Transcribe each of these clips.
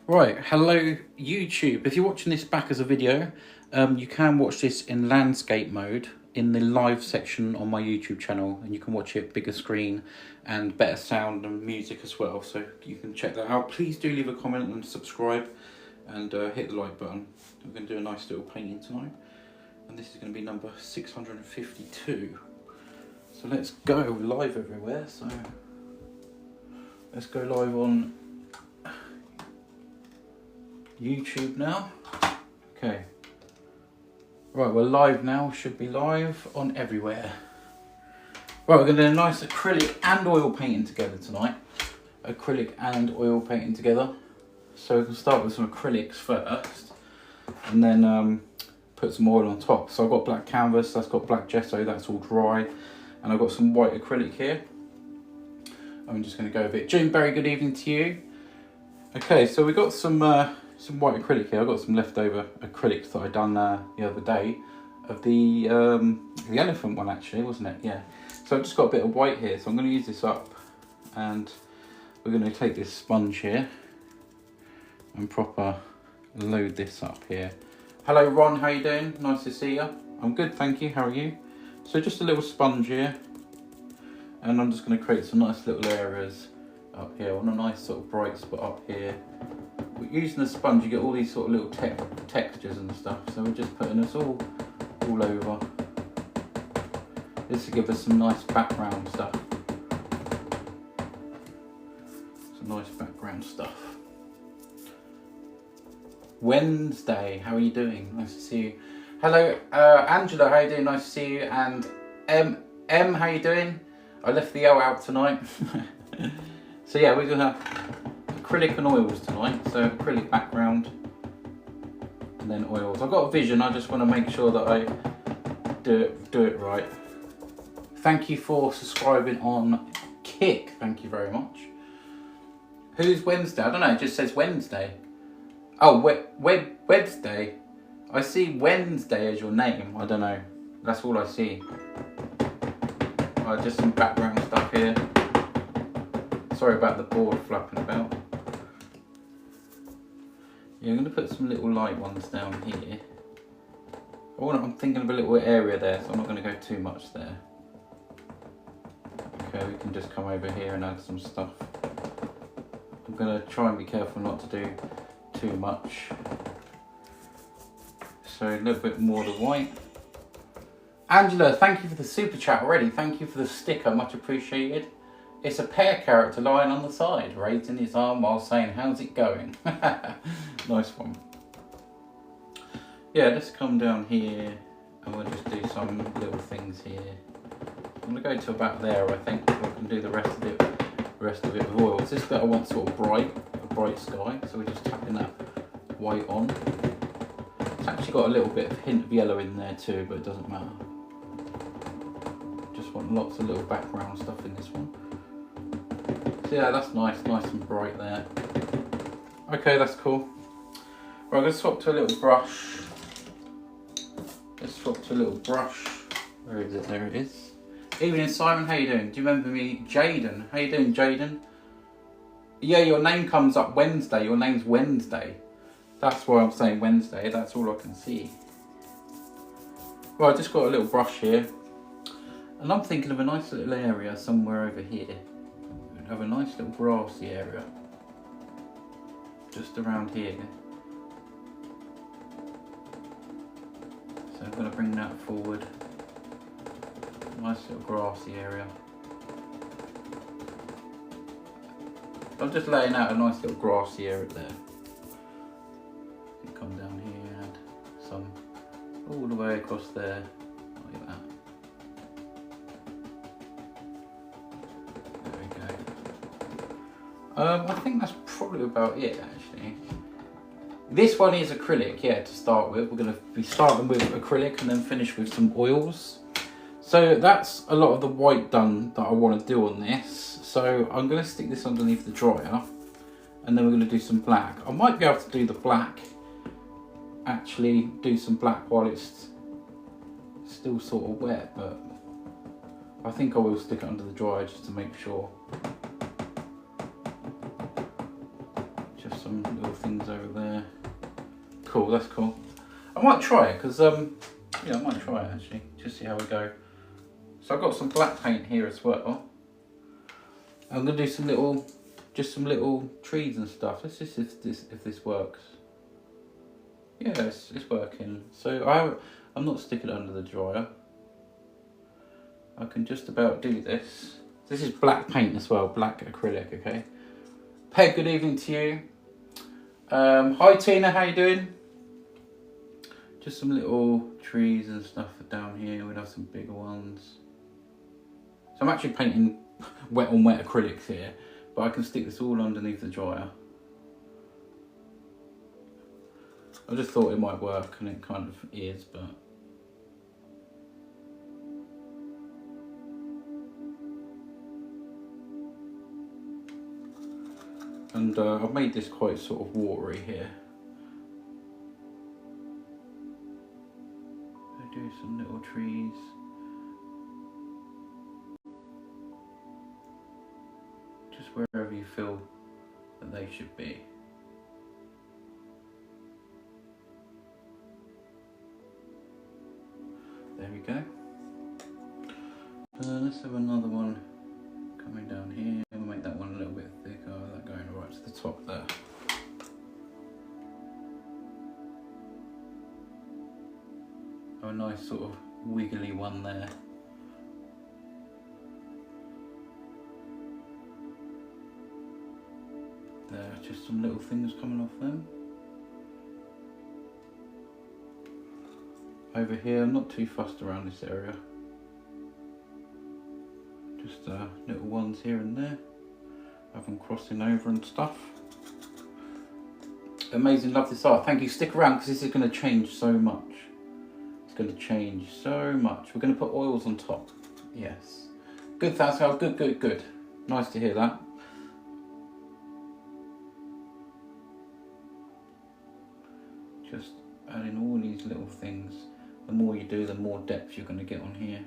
Right, hello YouTube. If you're watching this back as a video, you can watch this in landscape mode in the live section on my YouTube channel, and you can watch it bigger screen and better sound and music as well, so you can check that out. Please do leave a comment and subscribe and hit the like button. We're going to do a nice little painting tonight, and this is going to be number 652. So let's go live everywhere. So let's go live on YouTube now. Okay. Right, we're live now. Should be live on everywhere. Right, we're going to do a nice acrylic and oil painting together tonight. Acrylic and oil painting together. So we can start with some acrylics first, and then put some oil on top. So I've got black canvas, that's got black gesso, that's all dry, and I've got some white acrylic here. I'm just going to go with it. June, very good evening to you. Okay, so we got some white acrylic here. I've got some leftover acrylics that I done the other day of the elephant one, actually, wasn't it? Yeah. So I've just got a bit of white here, so I'm going to use this up, and we're going to take this sponge here and proper load this up here. Hello Ron, how you doing? Nice to see you. I'm good, thank you. How are you? So just a little sponge here, and I'm just going to create some nice little areas up here. I want a nice sort of bright spot up here. Using the sponge, you get all these sort of little textures and stuff. So we're just putting this all over. This will give us some nice background stuff. Some nice background stuff. Wednesday, how are you doing? Nice to see you. Hello, Angela, how you doing? Nice to see you. And M, how you doing? I left the L out tonight. So yeah, we're gonna have acrylic and oils tonight. So acrylic background and then oils. I've got a vision, I just want to make sure that I do it right. Thank you for subscribing on Kick, thank you very much. Who's Wednesday? I don't know, it just says Wednesday. Oh, Wednesday. I see Wednesday as your name, I don't know. That's all I see. Just some background stuff here. Sorry about the board flapping about. Yeah, I'm going to put some little light ones down here. I'm thinking of a little area there, so I'm not going to go too much there. Okay, we can just come over here and add some stuff. I'm going to try and be careful not to do too much. So a little bit more of the white. Angela, thank you for the super chat already. Thank you for the sticker, much appreciated. It's a pear character lying on the side, raising his arm while saying, how's it going? Nice one. Yeah, let's come down here and we'll just do some little things here. I'm going to go to about there, I think. We can do the rest of it with oils. This bit I want sort of a bright sky, so we're just tapping that white on. It's actually got a little bit of hint of yellow in there too, but it doesn't matter. Just want lots of little background stuff in this one. So yeah, that's nice and bright there. Okay, that's cool. Right, I'm going to swap to a little brush. Let's swap to a little brush. Where is it? There it is. Evening Simon, how you doing? Do you remember me? Jaden, how you doing, Jaden? Yeah, your name comes up Wednesday. Your name's Wednesday. That's why I'm saying Wednesday. That's all I can see. Right, I just got a little brush here. And I'm thinking of a nice little area somewhere over here. We'd have a nice little grassy area. Just around here. So I'm going to bring that forward. Nice little grassy area. I'm just laying out a nice little grassy area there. You come down here and some all the way across there, like that. There we go. I think that's probably about it actually. This one is acrylic, yeah, to start with. We're going to be starting with acrylic and then finish with some oils. So that's a lot of the white done that I want to do on this. So I'm going to stick this underneath the dryer and then we're going to do some black. I might be able to do the black, actually do some black while it's still sort of wet, but I think I will stick it under the dryer just to make sure. Just some some little things over there. Cool, that's cool. I might try it because yeah, I might try it actually, just see how we go. So I've got some black paint here as well. I'm gonna do some little, just some little trees and stuff. Let's just see if this works. Yeah, it's working. So I'm not sticking it under the dryer. I can just about do this. This is black paint as well, black acrylic, okay? Peg, good evening to you. Hi Tina, how you doing? Just some little trees and stuff down here. We'll have some bigger ones. So I'm actually painting wet on wet acrylics here, but I can stick this all underneath the dryer. I just thought it might work, and it kind of is, but and I've made this quite sort of watery here. I do some little trees. Just wherever you feel that they should be. There we go. Let's have another one coming down here. We'll make that one a little bit thicker, that going right to the top there. Oh, a nice sort of wiggly one there. There, just some little things coming off them. Over here, I'm not too fussed around this area. Just little ones here and there. Have them crossing over and stuff. Amazing, love this art. Thank you, stick around because this is going to change so much. It's going to change so much. We're going to put oils on top. Yes. Good, Thascal, good, good, good. Nice to hear that. Just adding all these little things. The more you do, the more depth you're going to get on here.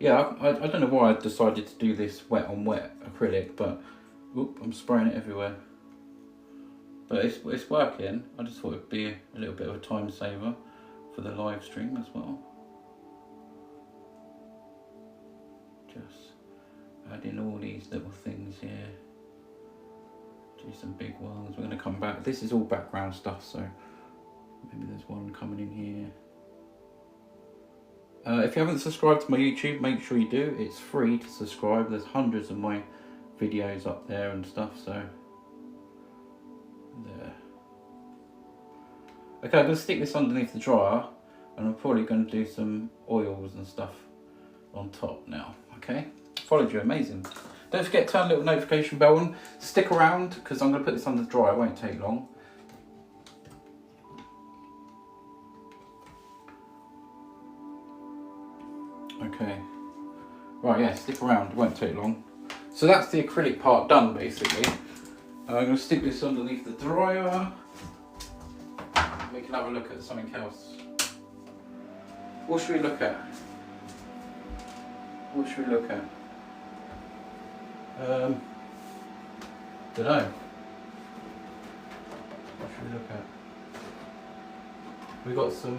Yeah, I don't know why I decided to do this wet on wet acrylic, but oop, I'm spraying it everywhere. But it's working. I just thought it'd be a little bit of a time saver for the live stream as well. Just adding all these little things here. Do some big ones. We're going to come back. This is all background stuff, so maybe there's one coming in here. If you haven't subscribed to my YouTube, make sure you do. It's free to subscribe. There's hundreds of my videos up there and stuff, so there. Okay, I'm going to stick this underneath the dryer, and I'm probably going to do some oils and stuff on top now. Okay, followed you, amazing. Don't forget to turn the little notification bell on. Stick around because I'm going to put this under the dryer. It won't take long. Okay, right, yeah, stick around, it won't take long. So that's the acrylic part done, basically. I'm going to stick this underneath the dryer. We can have a look at something else. What should we look at? What should we look at? Don't know. What should we look at? We got some,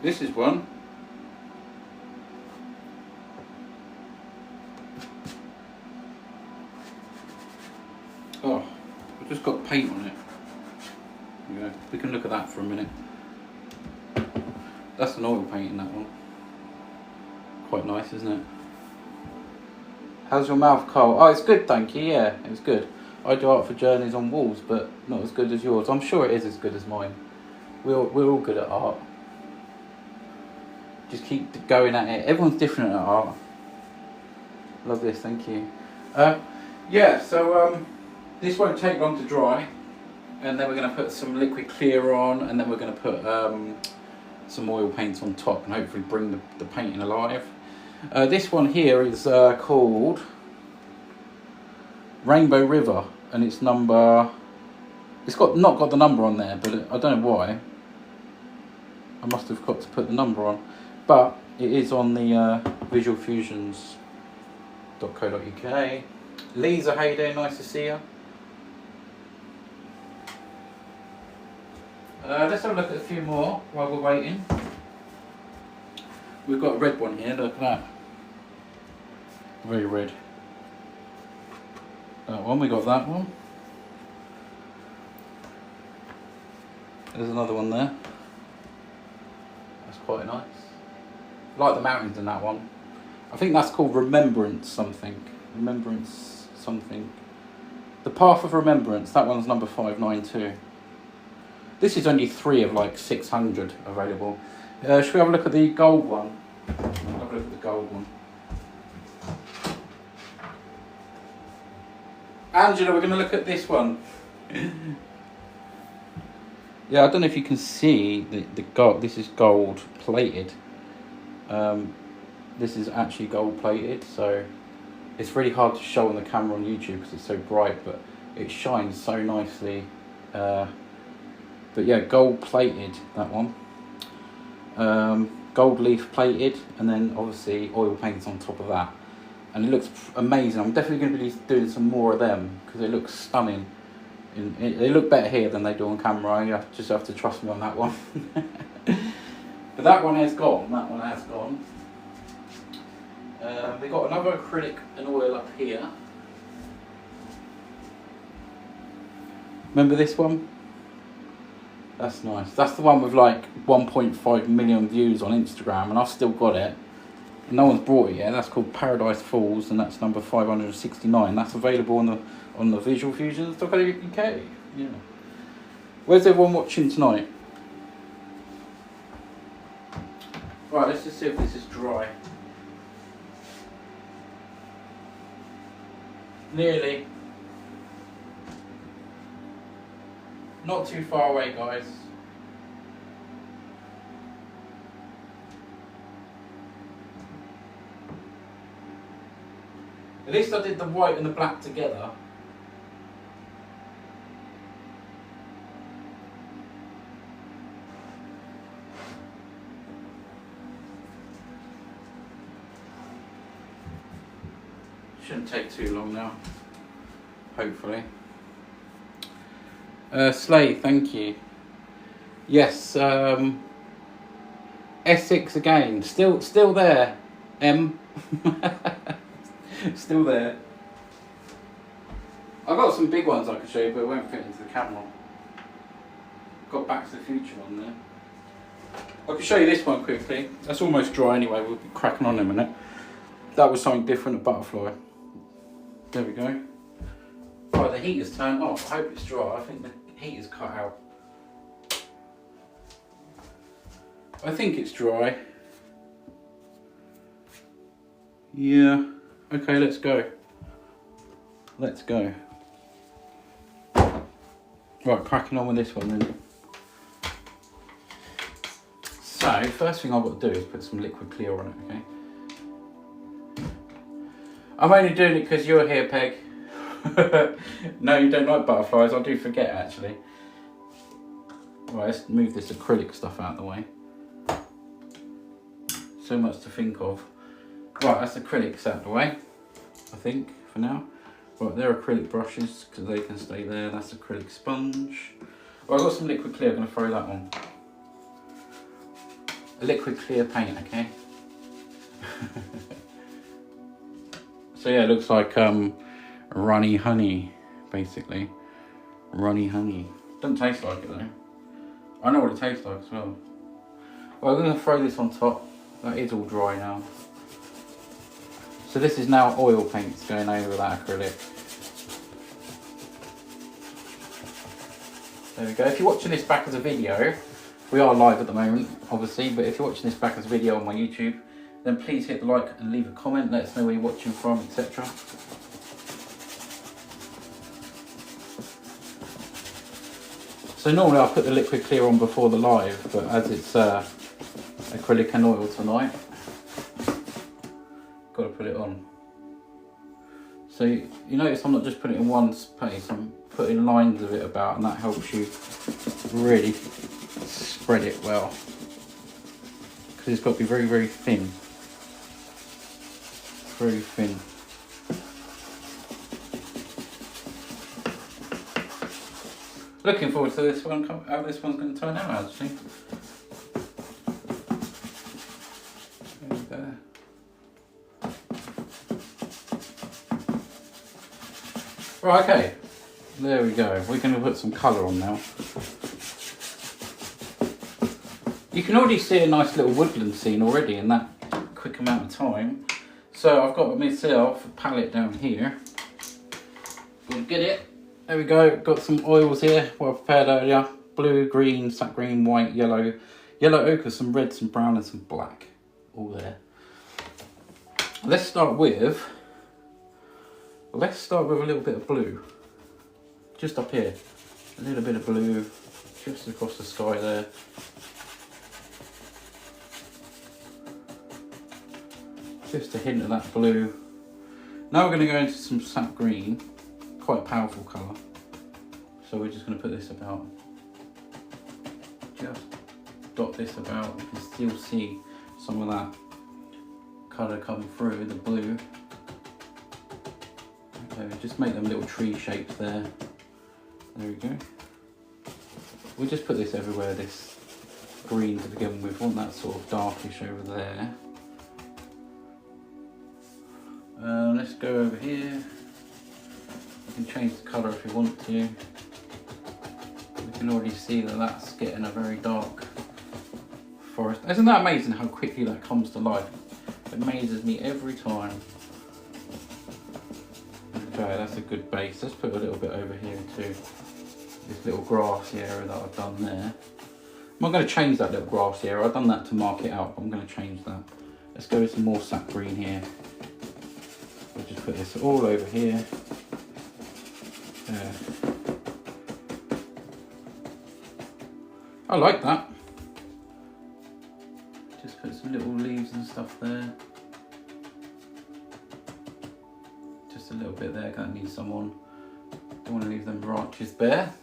this is one. Oh, I've just got paint on it. Yeah, we can look at that for a minute. That's an oil paint in that one. Quite nice, isn't it? How's your mouth, Carl? Oh, it's good, thank you. Yeah, it was good. I do art for journeys on walls, but not as good as yours. I'm sure it is as good as mine. We're all good at art. Just keep going at it. Everyone's different at art. Love this, thank you. Yeah, so this won't take long to dry, and then we're going to put some liquid clear on, and then we're going to put some oil paints on top, and hopefully bring the painting alive. This one here is called Rainbow River, and it's number. It's not got the number on there, but I don't know why. I must have got to put the number on. But it is on the visualfusions.co.uk. Lisa, how you doing? Nice to see you. Let's have a look at a few more while we're waiting. We've got a red one here, look at that. Very red. That one, we got that one. There's another one there. That's quite nice. Like the mountains in that one. I think that's called Remembrance something. Remembrance something. The Path of Remembrance, that one's number 592. This is only 3 of like 600 available. Should we have a look at the gold one? Have a look at the gold one. Angela, we're going to look at this one. Yeah, I don't know if you can see the gold. This is gold plated. This is actually gold plated, so it's really hard to show on the camera on YouTube because it's so bright, but it shines so nicely. But yeah, gold plated, that one. Gold leaf plated, and then obviously oil paints on top of that. And it looks amazing. I'm definitely going to be doing some more of them because they look stunning. They look better here than they do on camera. You just have to trust me on that one. But that one has gone. That one has gone. We've got another acrylic and oil up here. Remember this one? That's nice. That's the one with like 1.5 million views on Instagram, and I've still got it. No one's brought it yet. That's called Paradise Falls, and that's number 569. That's available on the Visualfusions.co.uk. Yeah. Where's everyone watching tonight? Right, let's just see if this is dry. Nearly. Not too far away, guys. At least I did the white and the black together. Shouldn't take too long now, hopefully. Slay, thank you. Yes, Essex again, still there. Still there. I've got some big ones I can show you, but it won't fit into the camera. Got Back to the Future on there. I can show you this one quickly. That's almost dry anyway, we'll be cracking on in a minute. That was something different, a butterfly. There we go. Right, the heater's turned off. I hope it's dry. I think the heater's cut out. I think it's dry. Yeah. Okay, let's go. Let's go. Right, cracking on with this one then. So, first thing I've got to do is put some liquid clear on it, okay? I'm only doing it because you're here, Peg. No, you don't like butterflies. I do forget, actually. Right, let's move this acrylic stuff out of the way. So much to think of. Right, that's acrylics out of the way, I think, for now. Right, they're acrylic brushes, because they can stay there. That's acrylic sponge. Right, I've got some liquid clear. I'm going to throw that on. A liquid clear paint, okay? So yeah, it looks like runny honey, basically. Runny honey. Doesn't taste like it though. I know what it tastes like as well. Well, I'm going to throw this on top. That is all dry now. So this is now oil paints going over that acrylic. There we go. If you're watching this back as a video, we are live at the moment, obviously, but if you're watching this back as a video on my YouTube, then please hit the like and leave a comment, let us know where you're watching from, etc. So normally I'll put the liquid clear on before the live, but as it's acrylic and oil tonight, got to put it on. So you notice I'm not just putting it in one space, I'm putting lines of it about, and that helps you really spread it well. Because it's got to be very, very thin. Very thin. Looking forward to this one, how this one's going to turn out actually. There we go. Right, okay, there we go. We're going to put some colour on now. You can already see a nice little woodland scene already in that quick amount of time. So I've got myself a palette down here. We'll get it. There we go. Got some oils here, well prepared earlier. Blue, green, sap green, white, yellow, yellow ochre, some red, some brown and some black. All there. Let's start with a little bit of blue. Just up here. A little bit of blue just across the sky there. Just a hint of that blue. Now we're going to go into some sap green. Quite a powerful colour. So we're just going to put this about. Just dot this about. You can still see some of that colour come through, the blue. Okay, just make them little tree shapes there. There we go. We'll just put this everywhere, this green to begin with. We want that sort of darkish over there. Let's go over here. You can change the colour if you want to. You can already see that that's getting a very dark forest. Isn't that amazing how quickly that comes to life? It amazes me every time. Okay, that's a good base. Let's put a little bit over here too. This little grassy area that I've done there. I'm not going to change that little grassy area. I've done that to mark it out, but I'm going to change that. Let's go with some more sap green here. We'll just put this all over here. There. I like that. Just put some little leaves and stuff there. Just a little bit there, gonna need some on. Don't want to leave them branches bare.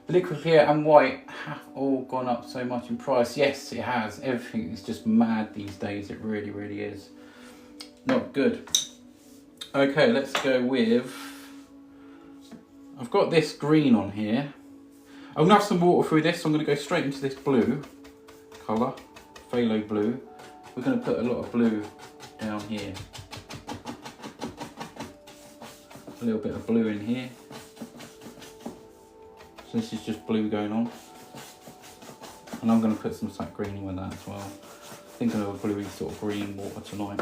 Liquid clear and white have all gone up so much in price. Yes, it has. Everything is just mad these days. It really, really is. Not good. Okay, let's go with, I've got this green on here. I'm going to have some water through this, so I'm going to go straight into this blue colour, phthalo blue. We're going to put a lot of blue down here. A little bit of blue in here. So this is just blue going on. And I'm going to put some sap green in with that as well. Thinking of a bluey sort of green water tonight.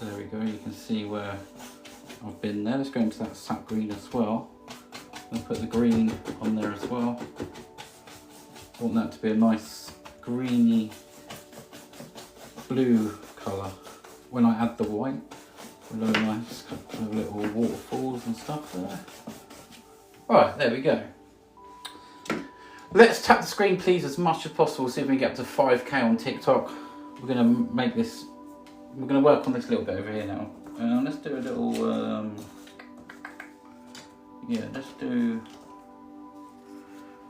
There we go, you can see where I've been there. Let's go into that sap green as well. I'm going to put the green on there as well. I want that to be a nice greeny blue colour. When I add the white, a little nice couple of little waterfalls and stuff there. Right, there we go. Let's tap the screen please as much as possible, see if we can get up to 5K on TikTok. We're going to make this. We're going to work on this a little bit over here now. Let's do a little, yeah, let's do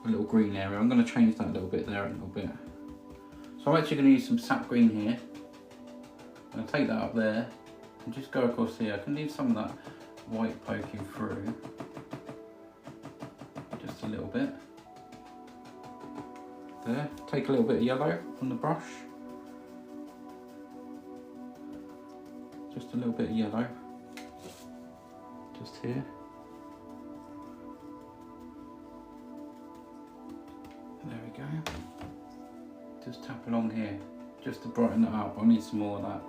a little green area. I'm going to change that a little bit there a little bit. So I'm actually going to use some sap green here. I'm going to take that up there and just go across here. I can leave some of that white poking through. Just a little bit. There. Take a little bit of yellow on the brush. Just a little bit of yellow, just here. There we go. Just tap along here, just to brighten it up. I need some more of that.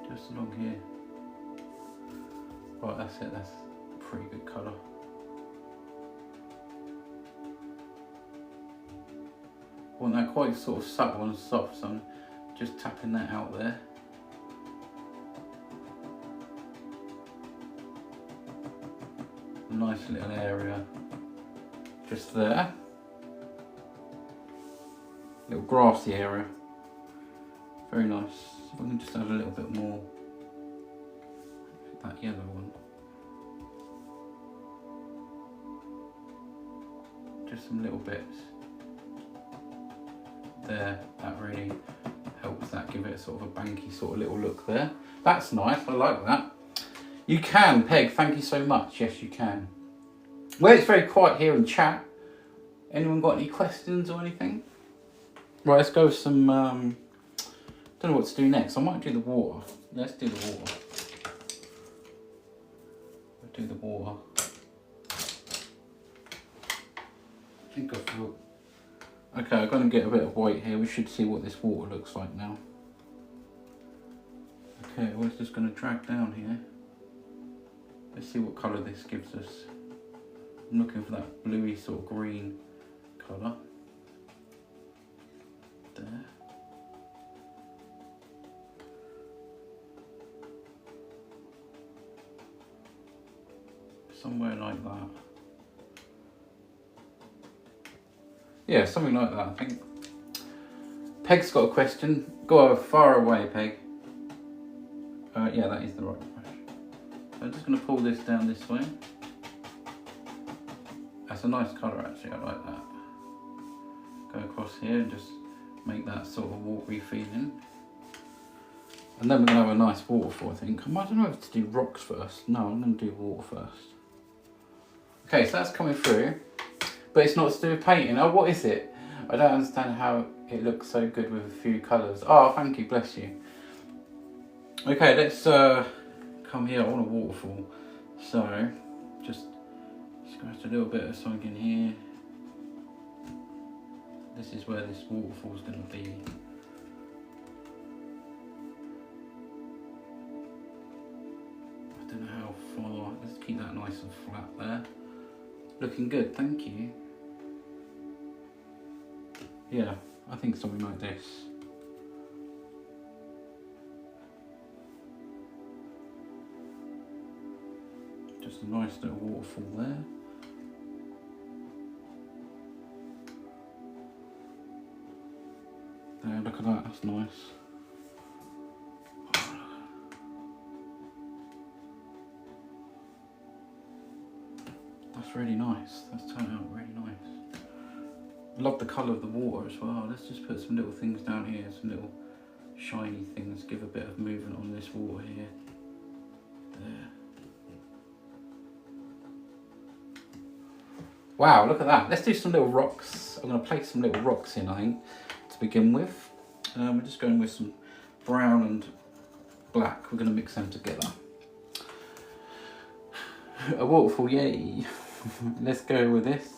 Just along here. Right, that's it, that's a pretty good colour. I want that quite sort of subtle and soft, so I'm just tapping that out there. A nice little area just there. Little grassy area. Very nice. If I can just add a little bit more. That yellow one. Just some little bits. There, that really helps that give it a sort of a banky sort of little look there. That's nice, I like that. You can, Peg, thank you so much. Yes, you can. Well, it's very quiet here in chat. Anyone got any questions or anything? Right, let's go with some, don't know what to do next. I might do the water. Let's do the water. We'll do the water. I think I feel... Okay, I'm going to get a bit of white here. We should see what this water looks like now. Okay, we're just going to drag down here. Let's see what colour this gives us. I'm looking for that bluey sort of green colour. There. Somewhere like that. Yeah, something like that, I think. Peg's got a question. Go far away, Peg. Yeah, that is the right brush. So I'm just going to pull this down this way. That's a nice colour actually, I like that. Go across here and just make that sort of watery feeling. And then we're going to have a nice waterfall, I think. I don't know if to do rocks first. No, I'm going to do water first. Okay, so that's coming through. But it's not to do with painting. Oh, what is it? I don't understand how it looks so good with a few colours. Oh, thank you, bless you. Okay, let's come here. I want a waterfall. So, just scratch a little bit of something in here. This is where this waterfall is going to be. I don't know how far. Let's keep that nice and flat there. Looking good, thank you. Yeah, I think something like this. Just a nice little waterfall there. There, look at that, that's nice. That's really nice, that's turned out really nice. Love the colour of the water as well. Let's just put some little things down here, some little shiny things, give a bit of movement on this water here. There. Wow, look at that. Let's do some little rocks. I'm going to place some little rocks in, I think, to begin with. We're just going with some brown and black. We're going to mix them together. A waterfall, yay. Let's go with this.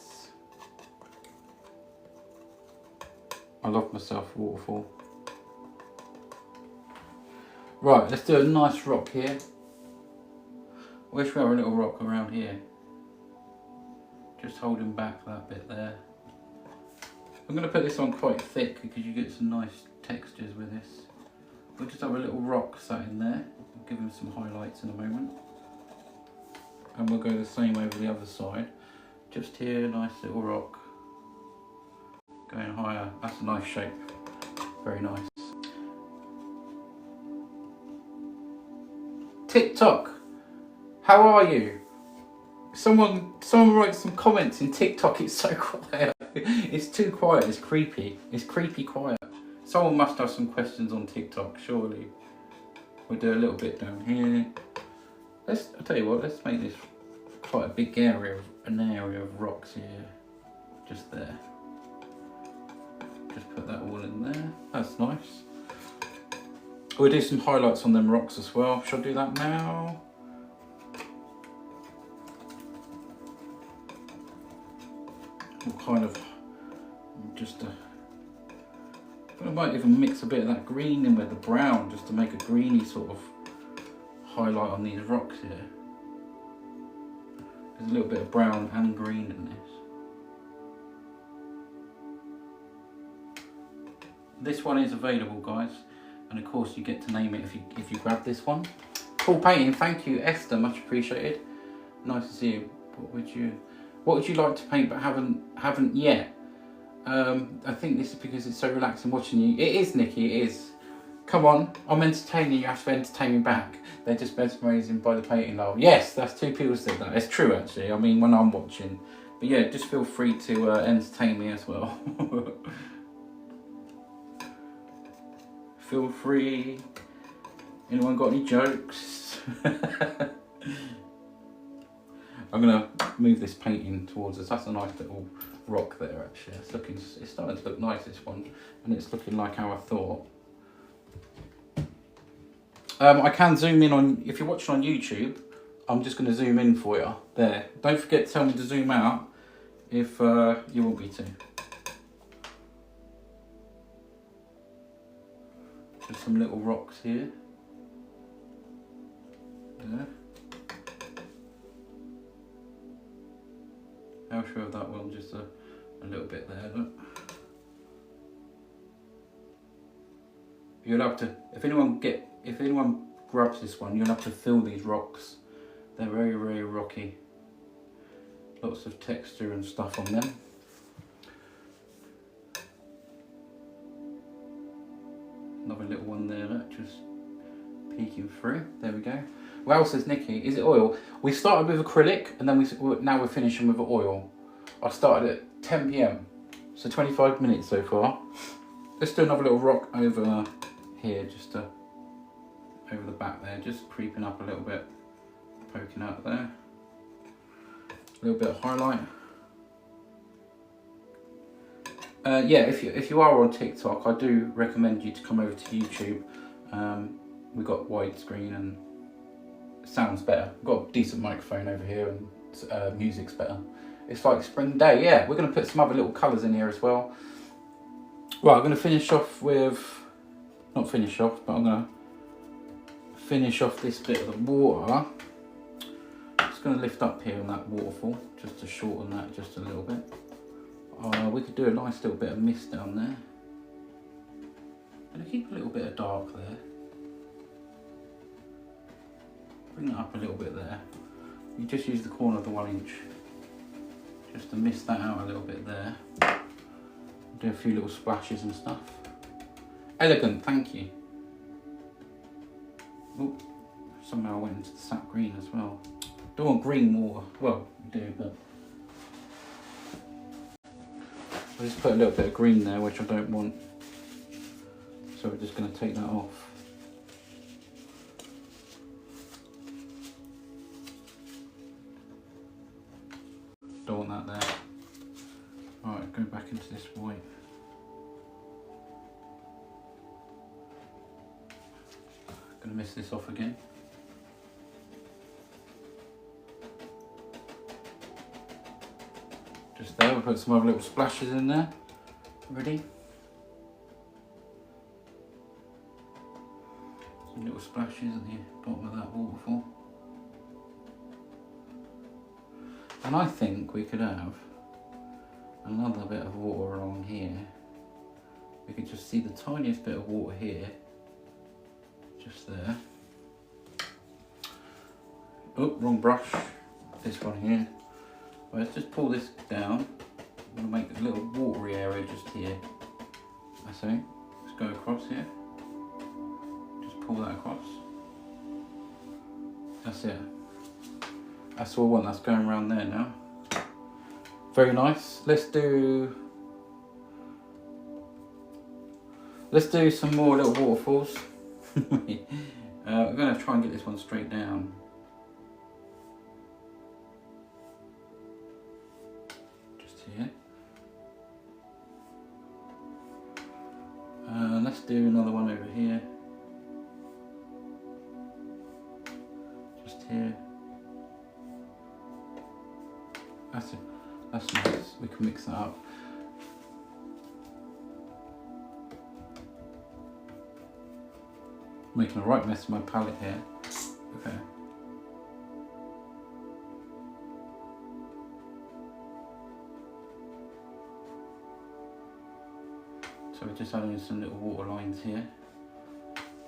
I love myself a waterfall. Right, let's do a nice rock here. Where should we have a little rock around here? Just holding back that bit there. I'm going to put this on quite thick because you get some nice textures with this. We'll just have a little rock sat in there. We'll give him some highlights in a moment. And we'll go the same over the other side. Just here, nice little rock. Going higher, that's a nice shape. Very nice. TikTok, how are you? Someone write some comments in TikTok. It's so quiet. It's too quiet, it's creepy. It's creepy quiet. Someone must have some questions on TikTok, surely. We'll do a little bit down here. I'll tell you what, let's make this quite a big area, an area of rocks here. Just there. Just put that all in there. That's nice. We'll do some highlights on them rocks as well. Shall I do that now? What kind of I might even mix a bit of that green in with the brown just to make a greeny sort of highlight on these rocks here. There's a little bit of brown and green in this. This one is available, guys, and of course you get to name it if you grab this one. Cool painting, thank you Esther, much appreciated. Nice to see you. What would you like to paint but haven't yet? I think this is because it's so relaxing watching you. It is, Nikki, it is. Come on, I'm entertaining you, have to entertain me back. They're just mesmerising by the painting level. Yes, that's two people said that. It's true actually, I mean when I'm watching. But yeah, just feel free to entertain me as well. Feel free. Anyone got any jokes? I'm gonna move this painting towards us. That's a nice little rock there actually. It's starting to look nice, this one, and it's looking like how I thought. I can zoom in on, if you're watching on YouTube, I'm just gonna zoom in for you there. Don't forget to tell me to zoom out if you want me to. Just some little rocks here. There. I'll show that one just a little bit there, look. You'll have to, if anyone grabs this one, you'll have to fill these rocks. They're very, very rocky. Lots of texture and stuff on them. Another little one there, look, just peeking through. There we go. Well, says Nikki, is it oil? We started with acrylic and then now we're finishing with oil. I started at 10 PM, so 25 minutes so far. Let's do another little rock over here, just over the back there, just creeping up a little bit, poking out there. A little bit of highlight. Yeah, if you are on TikTok, I do recommend you to come over to YouTube. We've got widescreen and sounds better. We've got a decent microphone over here and music's better. It's like spring day. Yeah, we're going to put some other little colours in here as well. Right, I'm going to finish off with, not finish off, but I'm going to finish off this bit of the water. Just going to lift up here on that waterfall, just to shorten that just a little bit. We could do a nice little bit of mist down there. And keep a little bit of dark there. Bring it up a little bit there. You just use the corner of the 1 inch just to mist that out a little bit there. Do a few little splashes and stuff. Elegant, thank you. Oh, somehow I went into the sap green as well. Don't want green water. Well, we do, but I just put a little bit of green there, which I don't want. So we're just going to take that off. Don't want that there. Alright, go back into this white. Gonna mist this off again. Just there, we'll put some other little splashes in there. Ready? Some little splashes at the bottom of that waterfall. And I think we could have another bit of water along here. We could just see the tiniest bit of water here. Just there. Oh, wrong brush. This one here. Well, let's just pull this down. I'm going to make a little watery area just here. That's it. Let's go across here. Just pull that across. That's it. That's all I want. That's going around there now. Very nice. Let's do some more little waterfalls. We're going to try and get this one straight down. Just here. Let's do another one over here. Just here. That's it. That's nice. We can mix that up. Making a right mess of my palette here. Okay. So we're just adding some little water lines here.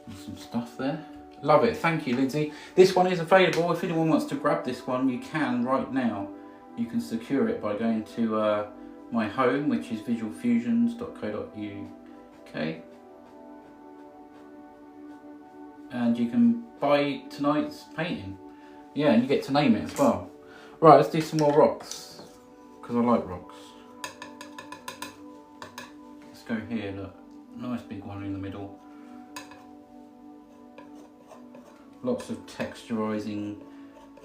And some stuff there. Love it. Thank you, Lindsay. This one is available. If anyone wants to grab this one, you can right now. You can secure it by going to my home, which is visualfusions.co.uk. And you can buy tonight's painting. Yeah, and you get to name it as well. Right, let's do some more rocks, because I like rocks. Let's go here, look. Nice big one in the middle. Lots of texturizing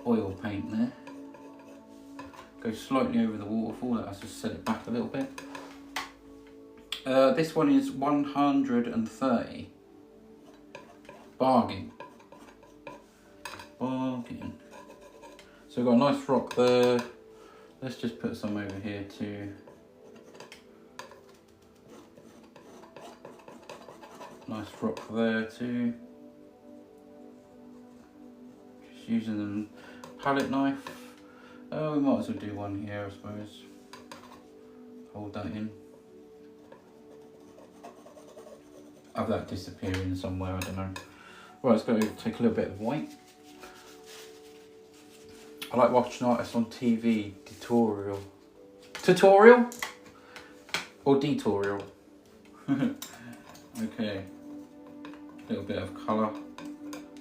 oil paint there. Go slightly over the waterfall, let's just set it back a little bit. This one is 130. Bargain. Bargain. So we've got a nice rock there. Let's just put some over here too. Nice rock there too. Just using the palette knife. We might as well do one here, I suppose. Hold that in. Have that disappearing somewhere, I don't know. Right, let's go take a little bit of white. I like watching artists on TV, tutorial. Tutorial? Or detaurial? Okay. A little bit of colour.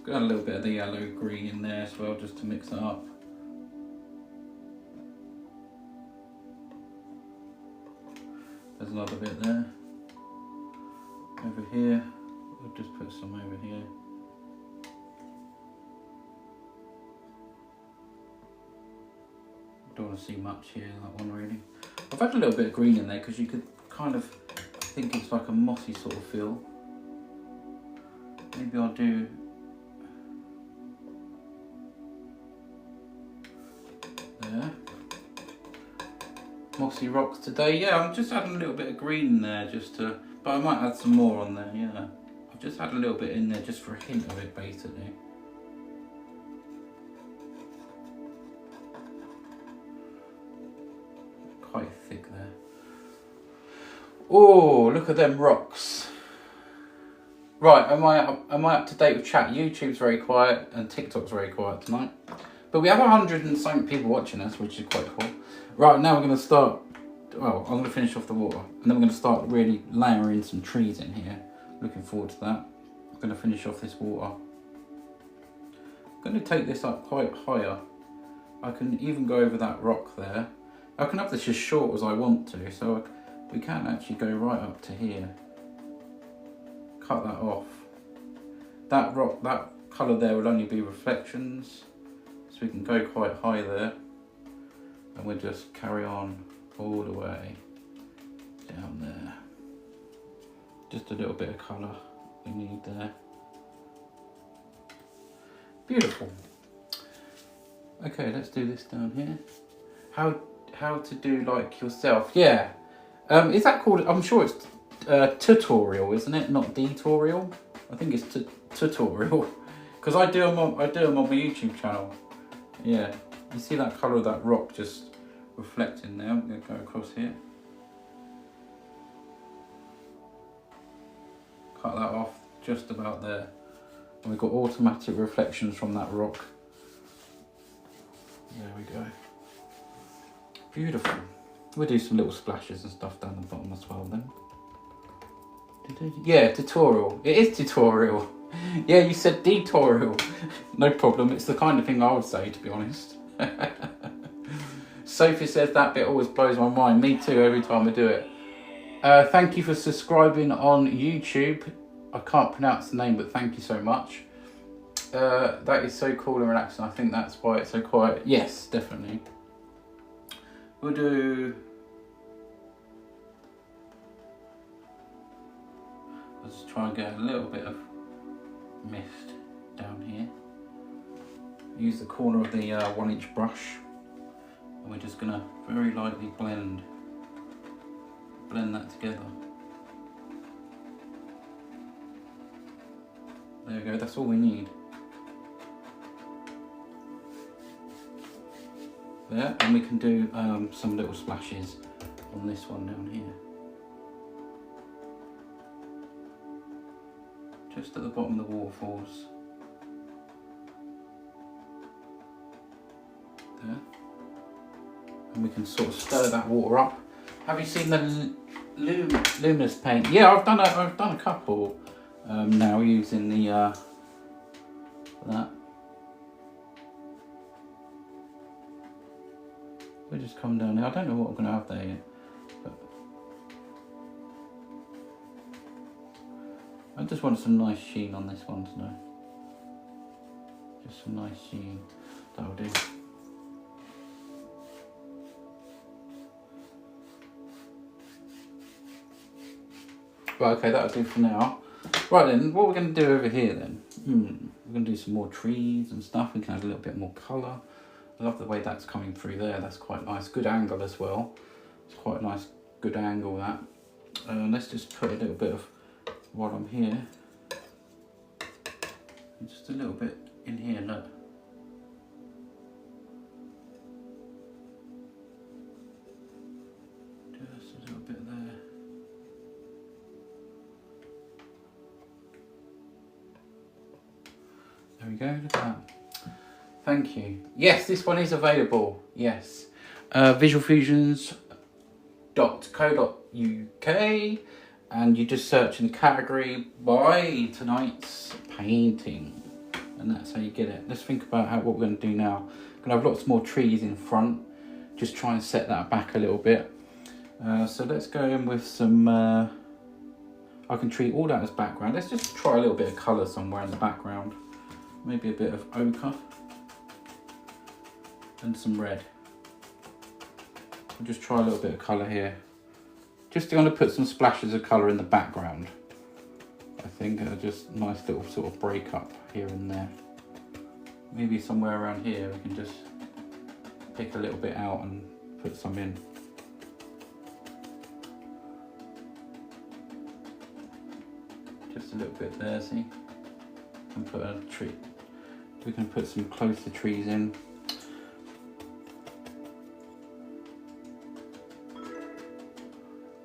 Got a little bit of the yellow green in there as well, just to mix it up. There's another bit there. Over here, we'll just put some over here. Don't want to see much here, that one really. I've had a little bit of green in there because you could kind of think it's like a mossy sort of feel. Maybe I'll do there. Mossy rocks today. Yeah, I'm just adding a little bit of green in there just to, but I might add some more on there, yeah. I've just had a little bit in there just for a hint of it basically. Quite thick there. Oh, look at them rocks. Right, am I up to date with chat? YouTube's very quiet and TikTok's very quiet tonight. But we have 100 and something people watching us, which is quite cool. Right, now we're going to start, well, I'm going to finish off the water. And then we're going to start really layering some trees in here. Looking forward to that. I'm going to finish off this water. I'm going to take this up quite higher. I can even go over that rock there. I can have this as short as I want to, so we can actually go right up to here. Cut that off. That rock, that colour there will only be reflections, so we can go quite high there, and we'll just carry on all the way down there. Just a little bit of colour we need there. Beautiful. Okay, let's do this down here. How to do like yourself? Yeah. Is that called? I'm sure it's tutorial, isn't it? Not detaurial. I think it's tutorial because I do them on my YouTube channel. Yeah. You see that colour of that rock just reflecting there. I'm going to go across here. Cut that off just about there. And we've got automatic reflections from that rock. There we go. Beautiful. We'll do some little splashes and stuff down the bottom as well then. Yeah, tutorial. It is tutorial. Yeah, you said detaurial. No problem. It's the kind of thing I would say, to be honest. Sophie says that bit always blows my mind. Me too, every time I do it. Thank you for subscribing on YouTube. I can't pronounce the name, but thank you so much. That is so cool and relaxing. I think that's why it's so quiet. Yes, definitely. We'll do... Let's try and get a little bit of mist down here. Use the corner of the 1-inch brush, and we're just gonna very lightly blend that together. There we go, that's all we need. There, and we can do some little splashes on this one down here. Just at the bottom of the waterfalls. There. And we can sort of stir that water up. Have you seen the luminous paint? Yeah, I've done a couple now using the that. We'll just come down here. I don't know what we're going to have there yet. But I just want some nice sheen on this one today. Just some nice sheen. That'll do. Right, okay, that'll do for now. Right then, what we're going to do over here then? We're going to do some more trees and stuff. We can add a little bit more colour. I love the way that's coming through there. That's quite nice. Good angle as well. It's quite a nice, good angle that. Let's just put a little bit of, while I'm here, just a little bit in here, look. Just a little bit there. There we go, look at that. Thank you. Yes, this one is available. Yes. Visualfusions.co.uk, and you just search in the category by tonight's painting, and that's how you get it. Let's think about what we're going to do now. We're going to have lots more trees in front. Just try and set that back a little bit. So let's go in with some. I can treat all that as background. Let's just try a little bit of colour somewhere in the background. Maybe a bit of ochre and some red. I'll just try a little bit of colour here. Just going to put some splashes of colour in the background. I think just nice little sort of break up here and there. Maybe somewhere around here we can just pick a little bit out and put some in. Just a little bit there, see? And put a tree. We can put some closer trees in.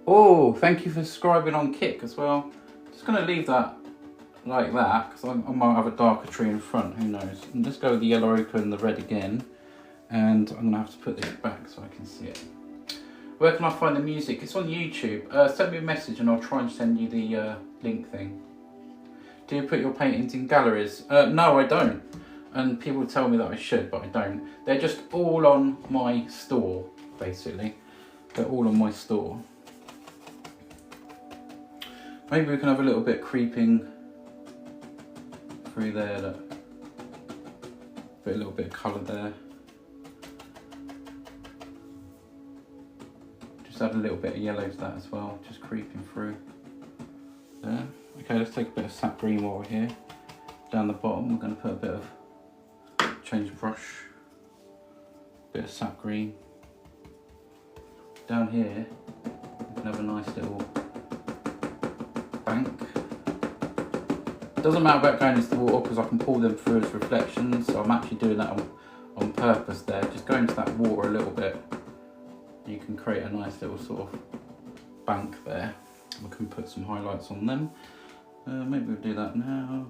Oh, thank you for subscribing on Kick as well. Just going to leave that like that because I might have a darker tree in front, who knows. And let's go with the yellow ochre and the red again. And I'm going to have to put this back so I can see it. Where can I find the music? It's on YouTube. Send me a message and I'll try and send you the link thing. Do you put your paintings in galleries? No, I don't. And people tell me that I should, but I don't. They're just all on my store, basically. They're all on my store. Maybe we can have a little bit creeping through there. Look. Put a little bit of colour there. Just add a little bit of yellow to that as well, just creeping through there. Okay, let's take a bit of sap green while we're here. Down the bottom, we're going to put a bit of change brush, bit of sap green. Down here, we can have a nice little bank. It doesn't matter about going into the water because I can pull them through as reflections, so I'm actually doing that on purpose there. Just go into that water a little bit. You can create a nice little sort of bank there. We can put some highlights on them. Maybe we'll do that now.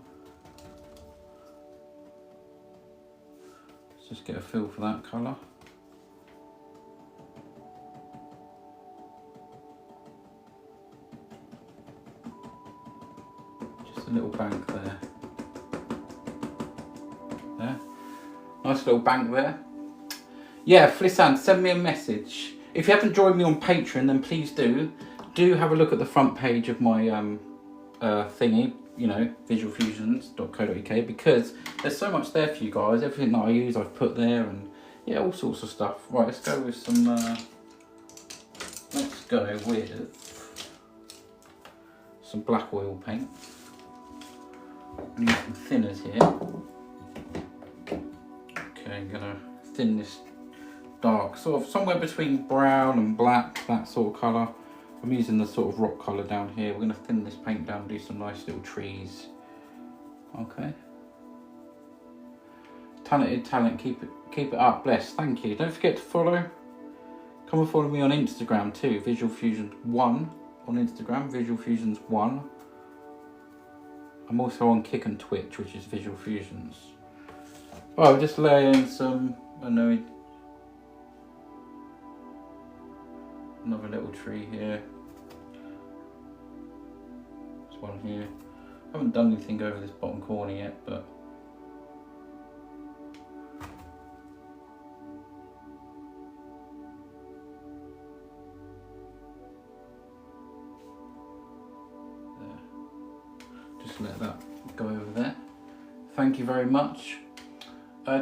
Let's just get a feel for that colour. Just a little bank there. There. Nice little bank there. Yeah, Flissan, send me a message. If you haven't joined me on Patreon, then please do. Do have a look at the front page of my thingy, you know, visualfusions.co.uk, because there's so much there for you guys. Everything that I use I've put there, and yeah, all sorts of stuff. Right, let's go with some black oil paint. I need some thinners here. Okay, I'm gonna thin this dark, sort of somewhere between brown and black, that sort of colour. I'm using the sort of rock colour down here. We're going to thin this paint down and do some nice little trees. Okay. Talented talent, keep it up, bless. Thank you. Don't forget to follow. Come and follow me on Instagram too, Visualfusions1 on Instagram, Visualfusions1. I'm also on Kick and Twitch, which is Visualfusions. Oh, we're just laying some, I know, another little tree here. There's one here. I haven't done anything over this bottom corner yet, but there. Just let that go over there. Thank you very much.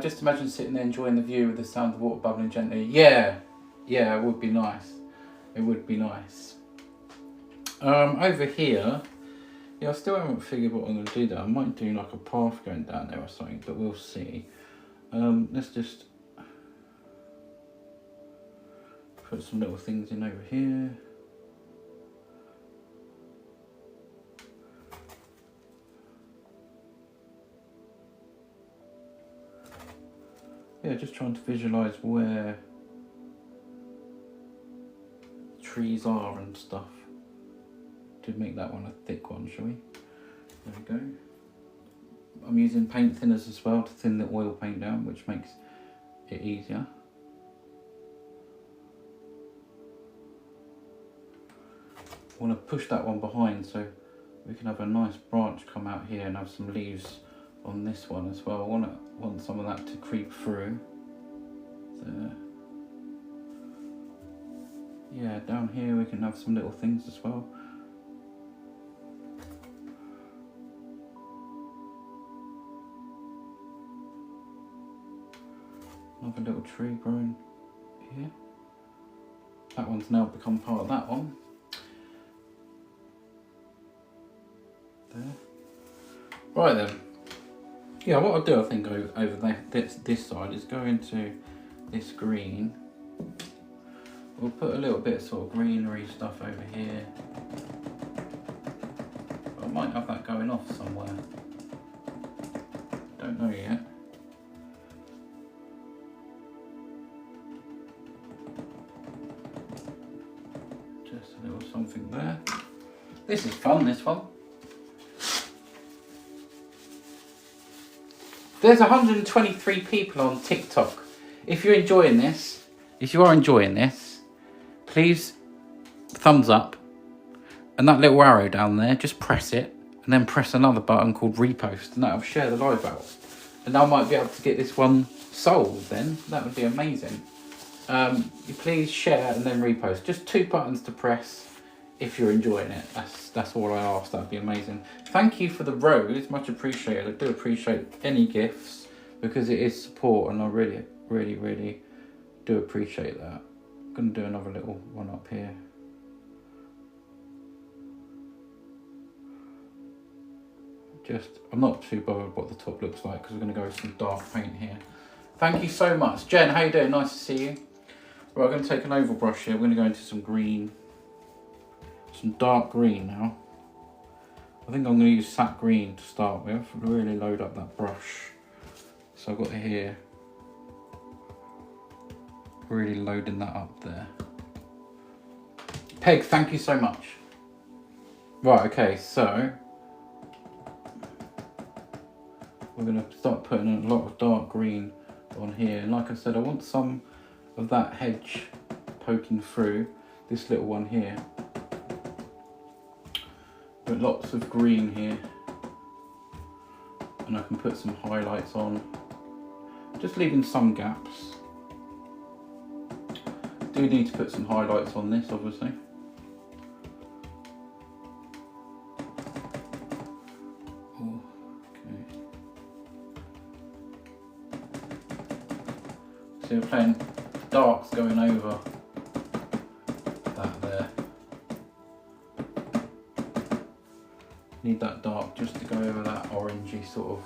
Just imagine sitting there enjoying the view with the sound of water bubbling gently. Yeah, it would be nice. It would be nice. Over here, yeah, I still haven't figured what I'm going to do there. I might do like a path going down there or something, but we'll see. Let's just put some little things in over here. Yeah, just trying to visualise where trees are and stuff. To make that one a thick one, shall we? There we go. I'm using paint thinners as well to thin the oil paint down, which makes it easier. I want to push that one behind so we can have a nice branch come out here and have some leaves on this one as well. I want some of that to creep through. There. Yeah, down here we can have some little things as well. Another little tree growing here. That one's now become part of that one. There. Right then. Yeah, what I'll do, I think, over there, this side is go into this green. We'll put a little bit of sort of greenery stuff over here. I might have that going off somewhere. Don't know yet. Just a little something there. This is fun, this one. There's 123 people on TikTok. If you are enjoying this, please thumbs up. And that little arrow down there, just press it. And then press another button called repost. And that'll share the live out. And I might be able to get this one sold then. That would be amazing. You please share and then repost. Just 2 buttons to press if you're enjoying it. That's all I ask. That'd be amazing. Thank you for the rose, much appreciated. I do appreciate any gifts because it is support, and I really, really, really do appreciate that. I'm gonna do another little one up here. I'm not too bothered what the top looks like because we're gonna go with some dark paint here. Thank you so much. Jen, how you doing? Nice to see you. Right, I'm gonna take an oval brush here. We're gonna go into some green. Some dark green now. I think I'm going to use sap green to start with. Really load up that brush. So I've got here. Really loading that up there. Peg, thank you so much. Right, okay, so we're going to start putting a lot of dark green on here. And like I said, I want some of that hedge poking through this little one here. Put lots of green here, and I can put some highlights on, just leaving some gaps. Do need to put some highlights on this, obviously. Oh, okay. So we're playing darks going over that there. Need that dark just to go over that orangey sort of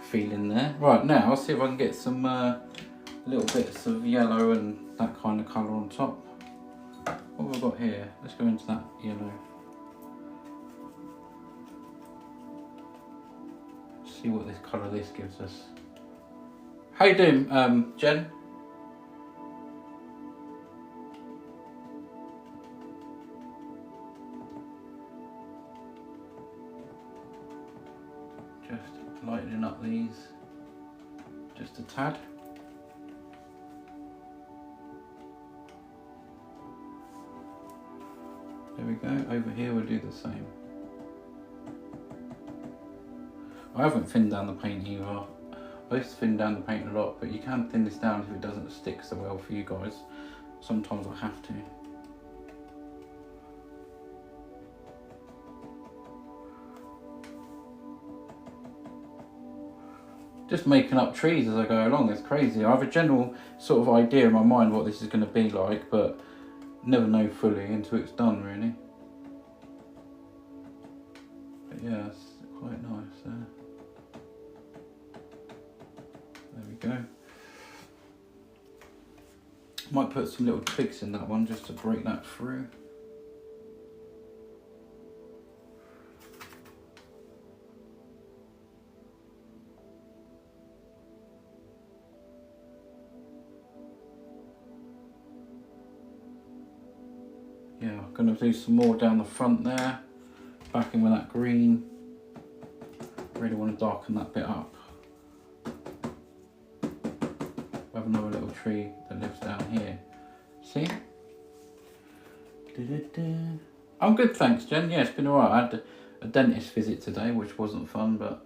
feeling there. Right, now I'll see if I can get some little bits of yellow and that kind of colour on top. What have I got here? Let's go into that yellow. See what this colour this gives us. How you doing, Jen? Just lightening up these just a tad. There we go. Over here we'll do the same. I haven't thinned down the paint either. I used to thin down the paint a lot, but you can thin this down if it doesn't stick so well for you guys. Sometimes I have to. just making up trees as I go along. It's crazy. I have a general sort of idea in my mind what this is going to be like, but never know fully until it's done, really. But yeah, it's quite nice there. There we go. Might put some little twigs in that one just to break that through. Yeah, I'm going to do some more down the front there, back in with that green. Really want to darken that bit up. We have another little tree that lives down here. See? I'm good, thanks, Jen. Yeah, it's been alright. I had a dentist visit today, which wasn't fun, but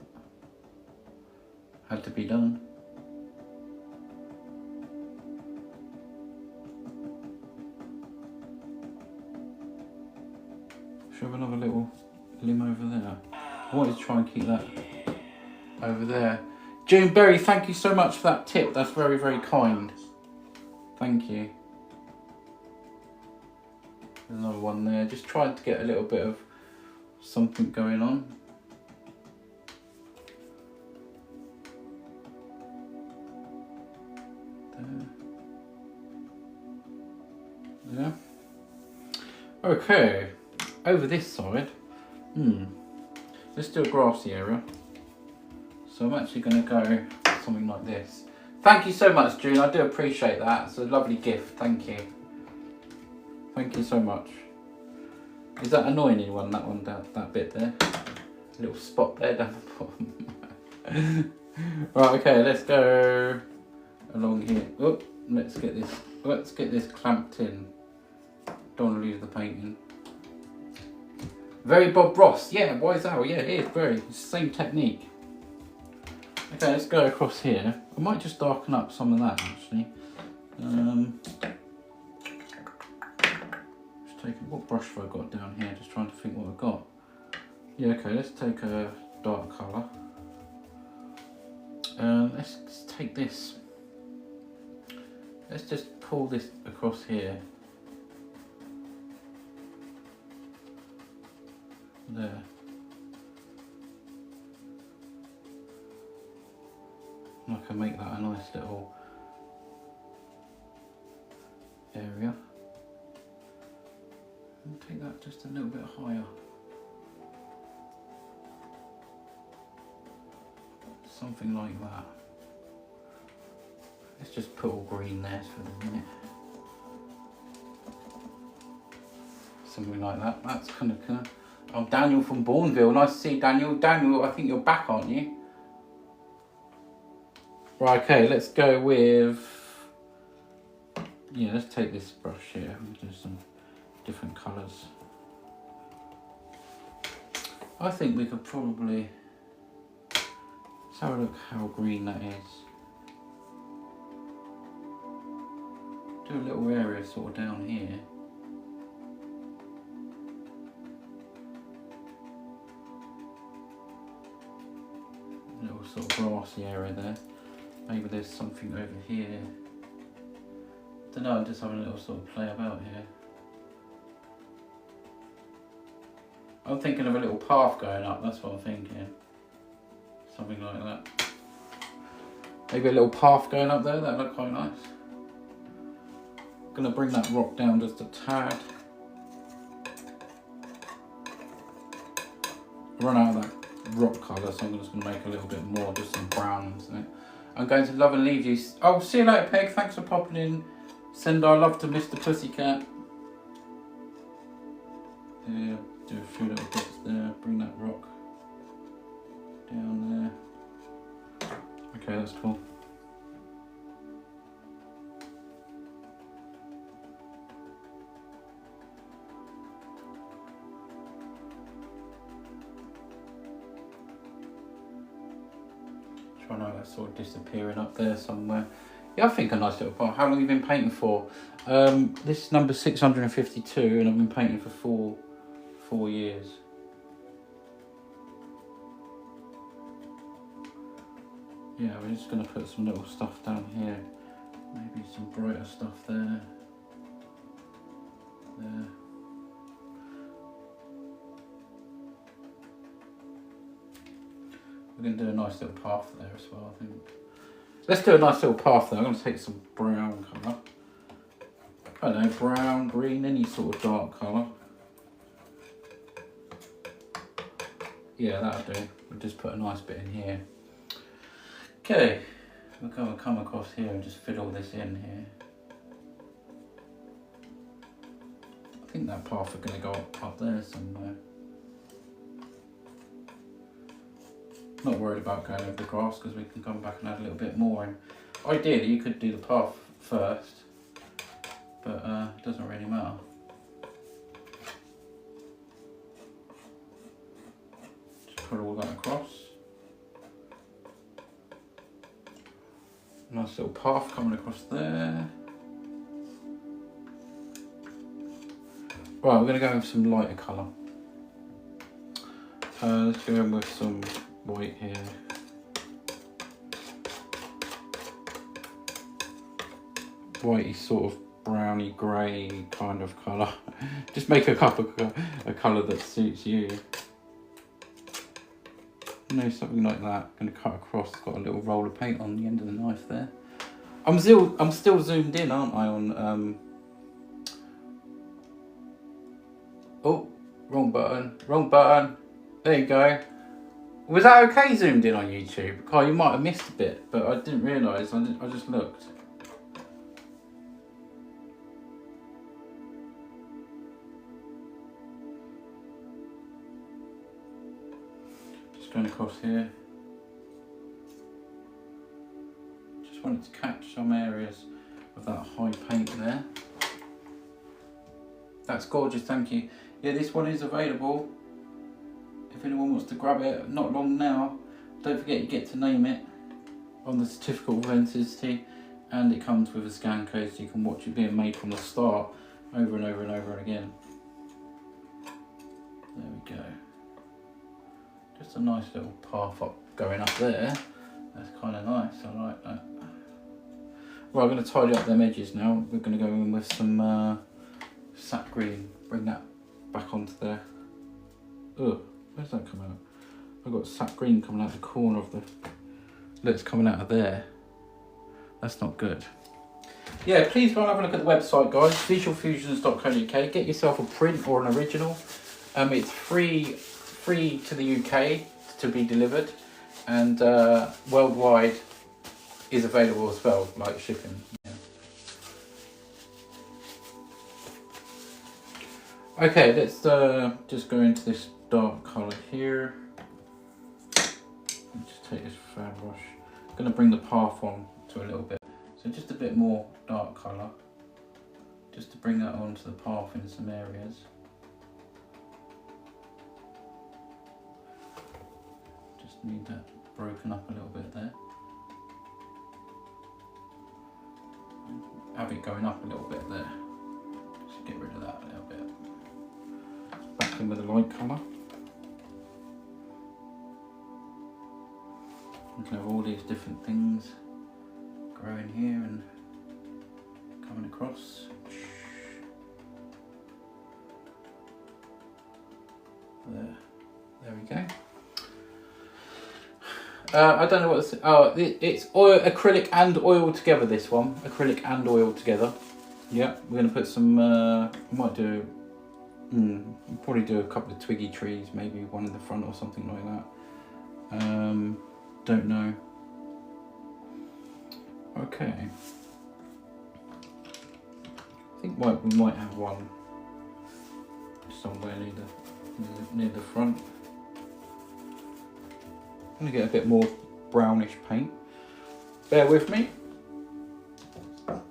had to be done. Should have another little limb over there. I wanted to try and keep that over there. June Berry, thank you so much for that tip. That's very, very kind. Thank you. There's another one there. Just trying to get a little bit of something going on. There. Yeah. Okay. Over this side, let's do a grassy area. So I'm actually going to go something like this. Thank you so much, June. I do appreciate that. It's a lovely gift. Thank you. Thank you so much. Is that annoying anyone? That one, that bit there, a little spot there down the bottom. Right. Okay. Let's go along here. Oh, let's get this clamped in. Don't want to lose the painting. Very Bob Ross. Yeah, why is that? Yeah, it is very. It's the same technique. Okay, let's go across here. I might just darken up some of that actually. Just take what brush have I got down here? Just trying to think what I've got. Yeah, okay. Let's take a dark colour. Let's take this. Let's just pull this across here. There. And I can make that a nice little area. And take that just a little bit higher. Something like that. Let's just put all green there for the minute. Something like that. That's kind of. Oh, Daniel from Bourneville. Nice to see you, Daniel. Daniel, I think you're back, aren't you? Right, okay, let's go with... Yeah, let's take this brush here and do some different colours. I think we could probably... Let's have a look how green that is. Do a little area sort of down here. Little sort of grassy area there. Maybe there's something over here. I don't know, I'm just having a little sort of play about here. I'm thinking of a little path going up, that's what I'm thinking. Something like that. Maybe a little path going up there, that'd look quite nice. I'm gonna bring that rock down just a tad. Run out of that rock colour, so I'm just going to make a little bit more, just some browns in it. I'm going to love and leave you. Oh, see you later, Peg. Thanks for popping in. Send our love to Mr. Pussycat. Yeah, do a few little bits there. Bring that rock down there. Okay, that's cool. I know that's sort of disappearing up there somewhere. Yeah, I think a nice little part. How long have you been painting for? This is number 652 and I've been painting for four years. Yeah, we're just going to put some little stuff down here. Maybe some brighter stuff there. There. We're going to do a nice little path there as well, I think. Let's do a nice little path there. I'm going to take some brown colour. I don't know, brown, green, any sort of dark colour. Yeah, that'll do. We'll just put a nice bit in here. Okay, we're going to come across here and just fill all this in here. I think that path is going to go up there somewhere. Not worried about going over the grass because we can come back and add a little bit more in. Ideally you could do the path first, but it doesn't really matter. Just put all that across. Nice little path coming across there. Right, we're going to go with some lighter colour. Let's go in with some white here. Whitey sort of browny grey kind of colour. Just make a colour that suits you. You know, something like that. Going to cut across. Got a little roll of paint on the end of the knife there. I'm still zoomed in, aren't I? On oh, wrong button. Wrong button. There you go. Was that okay zoomed in on YouTube? Carl, you might have missed a bit, but I didn't realise. I just looked. Just going across here. Just wanted to catch some areas of that high paint there. That's gorgeous, thank you. Yeah, this one is available. If anyone wants to grab it, not long now. Don't forget you get to name it on the certificate of authenticity, and it comes with a scan code so you can watch it being made from the start over and over and over again. There we go. Just a nice little path up going up there. That's kind of nice, I like that. Right, I'm going to tidy up them edges now. We're going to go in with some sap green. Bring that back onto there. Ugh. Where's that come out? I've got sap green coming out the corner of the... It's coming out of there. That's not good. Yeah, please go and have a look at the website, guys. Visualfusions.co.uk. Get yourself a print or an original. It's free to the UK to be delivered, and worldwide is available as well, like shipping. Yeah. Okay, let's just go into this dark colour here. Just take this fan brush. I'm going to bring the path on to a little bit. So just a bit more dark colour. Just to bring that onto the path in some areas. Just need that broken up a little bit there. Have it going up a little bit there. Just get rid of that a little bit. Back in with the light colour. You can have all these different things growing here and coming across. There we go. I don't know what it's... Oh, it's oil, acrylic and oil together, this one. Acrylic and oil together. Yeah, we're going to put some... we might do... we'll probably do a couple of twiggy trees, maybe one in the front or something like that. Don't know. Okay. I think we might have one somewhere near the front. I'm going to get a bit more brownish paint. Bear with me. A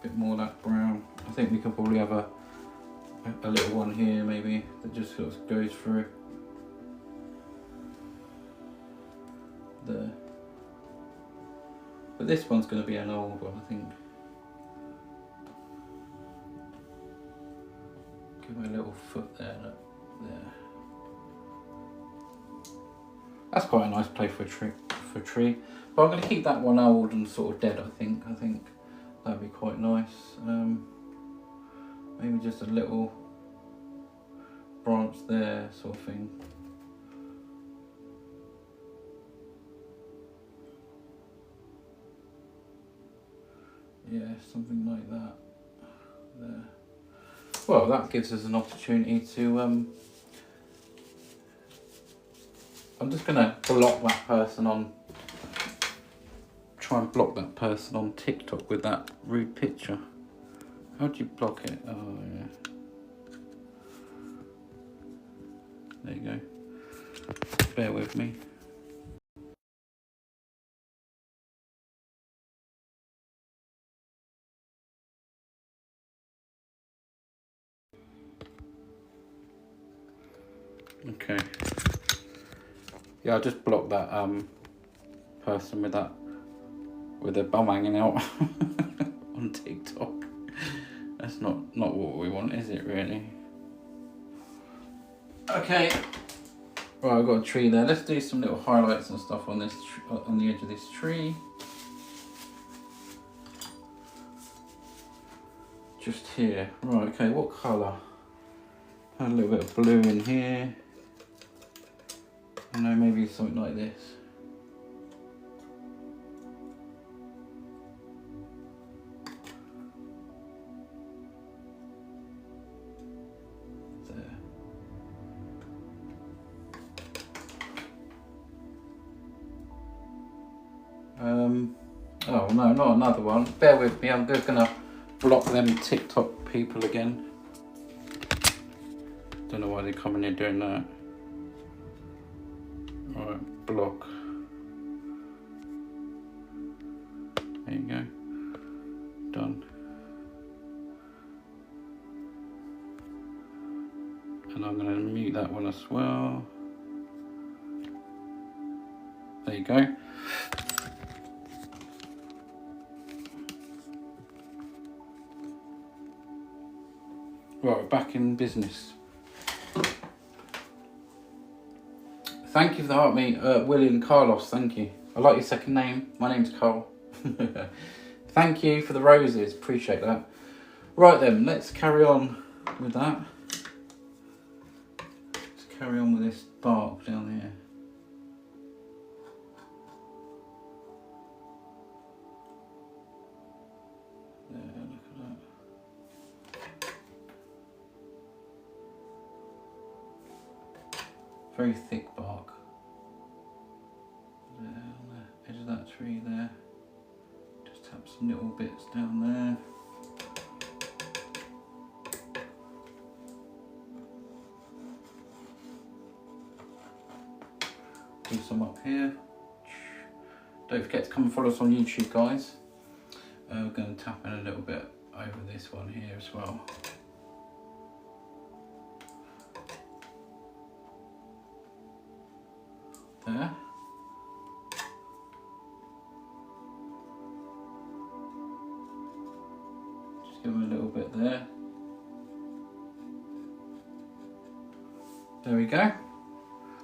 bit more of that brown. I think we could probably have a little one here maybe that just sort of goes through there. But this one's going to be an old one, I think. Give me a little foot there, look, there. That's quite a nice play for a tree. But I'm going to keep that one old and sort of dead, I think. I think that'd be quite nice. Maybe just a little branch there, sort of thing. Yeah, something like that there. Well, that gives us an opportunity to I'm just gonna block that person on, try and block that person on TikTok with that rude picture. How do you block it? Oh yeah. There you go. Bear with me. Okay. Yeah, I just blocked that person with their bum hanging out on TikTok. That's not what we want, is it really? Okay. Right, I've got a tree there. Let's do some little highlights and stuff on this on the edge of this tree. Just here. Right, okay, what colour? Add a little bit of blue in here. I know, maybe something like this. There. Oh no, not another one. Bear with me, I'm just gonna block them TikTok people again. Don't know why they're coming in doing that. Right, block. There you go. Done. And I'm going to mute that one as well. There you go. Right, we're back in business. Thank you for the heart, mate. William Carlos, thank you. I like your second name. My name's Carl. Thank you for the roses. Appreciate that. Right then, let's carry on with that. Let's carry on with this bark down here. There, look at that. Very thick bark. There, on the edge of that tree there. Just tap some little bits down there. Do some up here. Don't forget to come and follow us on YouTube, guys. We're going to tap in a little bit over this one here as well. There. Just give them a little bit there. There we go.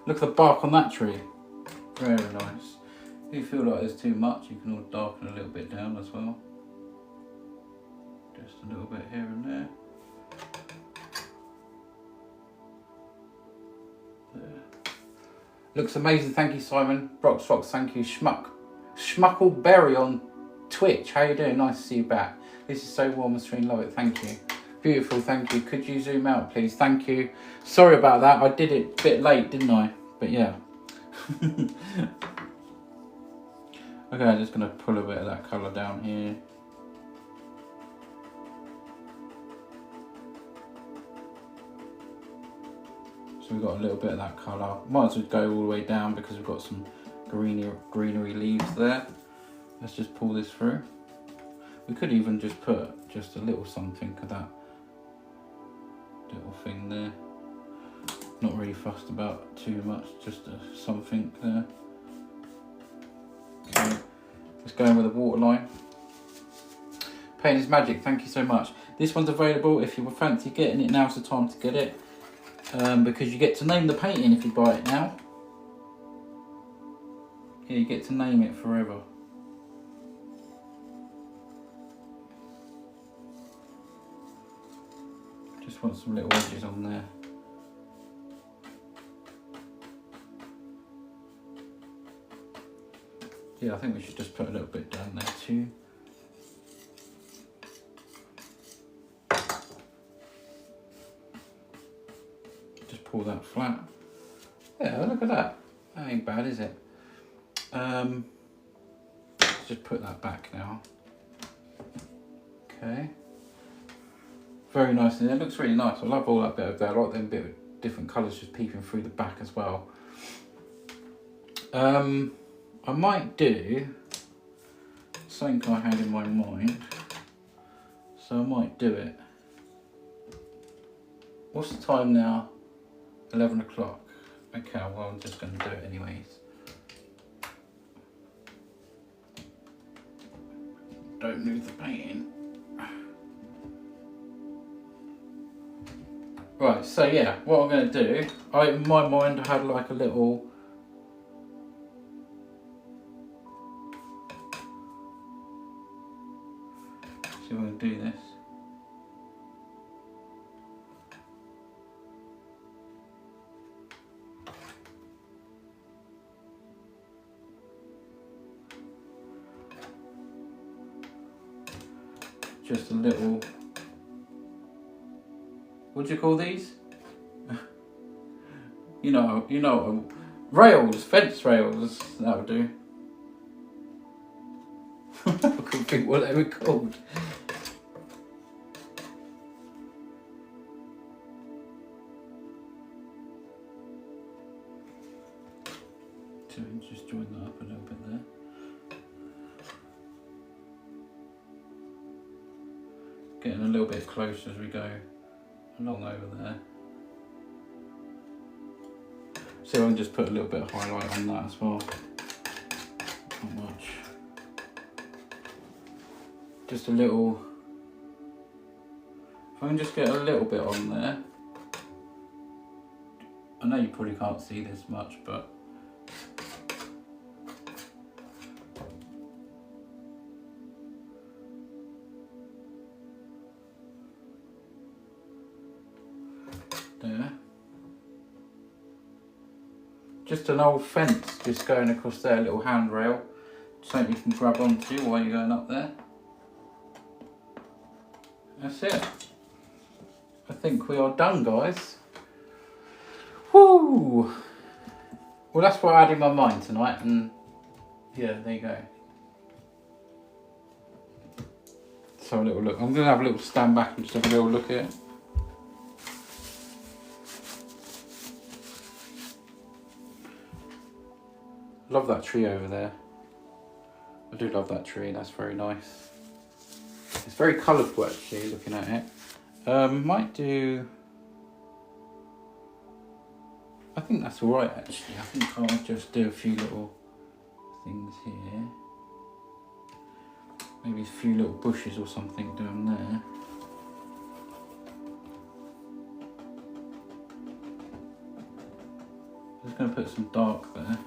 Look at the bark on that tree. Very nice. If you feel like there's too much, you can all darken a little bit down as well. Just a little bit here and there. There. Looks amazing, thank you Simon. Brox Fox, thank you. Schmuckleberry on Twitch, how you doing? Nice to see you back. This is so warm and stream, love it, thank you. Beautiful, thank you. Could you zoom out please? Thank you. Sorry about that, I did it a bit late, didn't I? But yeah. Okay, I'm just going to pull a bit of that colour down here. So we've got a little bit of that colour. Might as well go all the way down because we've got some greenery leaves there. Let's just pull this through. We could even just put just a little something of that little thing there. Not really fussed about too much, just something there. Okay, let's go in with a waterline. Paint is magic, thank you so much. This one's available if you fancy getting it, now's the time to get it. Because you get to name the painting if you buy it now. Yeah, you get to name it forever. Just want some little edges on there. Yeah, I think we should just put a little bit down there too. Just pull that flat. Yeah, look at that. That ain't bad, is it? Let's just put that back now. Okay. Very nice, and it looks really nice. I love all that bit of there. I like them bit of different colours just peeping through the back as well. I might do something I had in my mind, so I might do it. What's the time now? 11 o'clock. Okay, well I'm just going to do it anyways. Don't move the painting. Right, so yeah, what I'm going to do, in my mind I had like a little see if I can do this. Just a little, what do you call these? you know, rails, fence rails, that would do. I couldn't think what they were called. So just join that up a little bit there. Getting a little bit closer as we go along over there. So I can just put a little bit of highlight on that as well. Not much. Just a little. If I can just get a little bit on there. I know you probably can't see this much, but there. Just an old fence just going across there, a little handrail, something you can grab onto while you're going up there. That's it. I think we are done, guys. Woo! Well, that's what I had in my mind tonight, and yeah, there you go. Let's have a little look. I'm going to have a little stand back and just have a little look at it. Love that tree over there. I do love that tree, that's very nice. It's very colourful actually, looking at it. Might do... I think that's alright actually. I think I'll just do a few little things here. Maybe a few little bushes or something down there. I'm just going to put some dark there.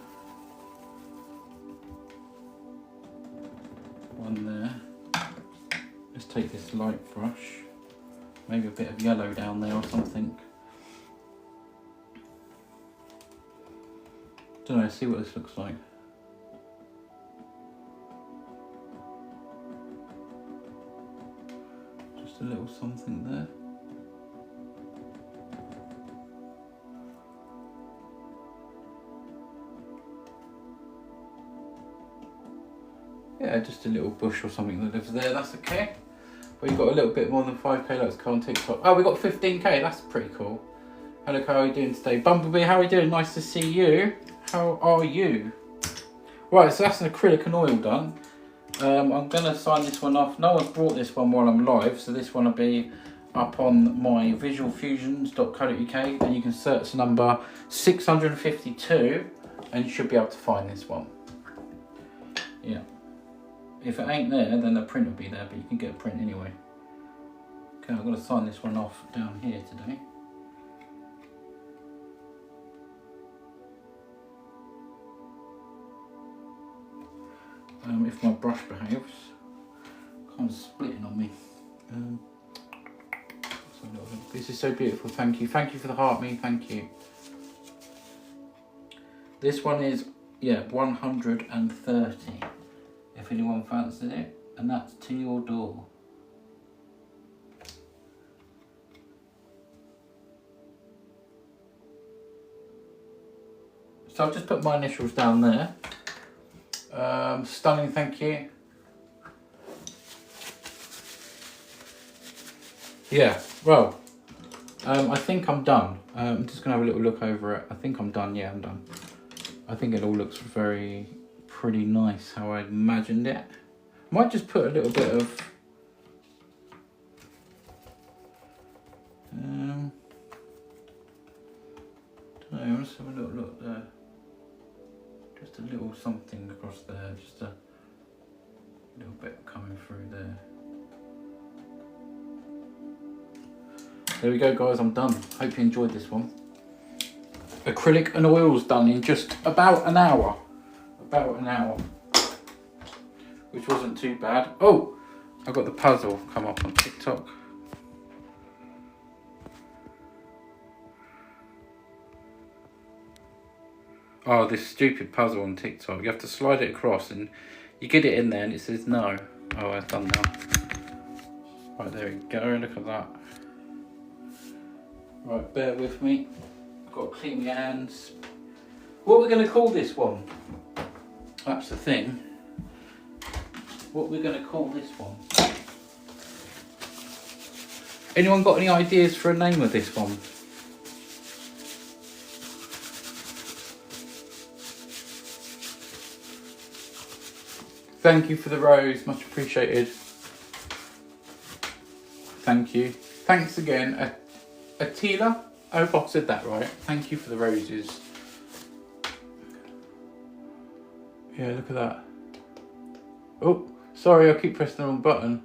One there. Let's take this light brush. Maybe a bit of yellow down there or something. Don't know, see what this looks like. Just a little something there. Yeah, just a little bush or something that lives there, that's okay. We've got a little bit more than 5k, let's go on TikTok. Oh, we got 15k, that's pretty cool. Hello, how are you doing today? Bumblebee, how are you doing? Nice to see you. How are you? Right, so that's an acrylic and oil done. I'm going to sign this one off. No one's brought this one while I'm live, so this one will be up on my visualfusions.co.uk, and you can search number 652 and you should be able to find this one. Yeah. If it ain't there, then the print will be there, but you can get a print anyway. Okay, I'm going to sign this one off down here today. if my brush behaves. Kind of splitting on me. This is so beautiful, thank you. Thank you for the heart, me, thank you. This one is, yeah, 130, if anyone fancies it, and that's to your door. So I've just put my initials down there. Stunning, thank you. Yeah, well, I think I'm done. I'm just going to have a little look over it. I think I'm done, yeah, I'm done. I think it all looks pretty nice how I imagined it. Might just put a little bit of... don't know, let's have a little look there. Just a little something across there, just a little bit coming through there. There we go guys, I'm done. Hope you enjoyed this one. Acrylic and oil's done in just about an hour. About an hour. Which wasn't too bad. Oh, I got the puzzle come up on TikTok. Oh, this stupid puzzle on TikTok. You have to slide it across and you get it in there and it says no. Oh, it's done now. Right, there we go, look at that. Right, bear with me. I've got to clean my hands. What we're going to call this one? That's the thing. What we're going to call this one? Anyone got any ideas for a name of this one? Thank you for the rose, much appreciated. Thank you. Thanks again. Attila, I hope I said that right. Thank you for the roses. Yeah, look at that. Oh, sorry, I keep pressing the wrong button.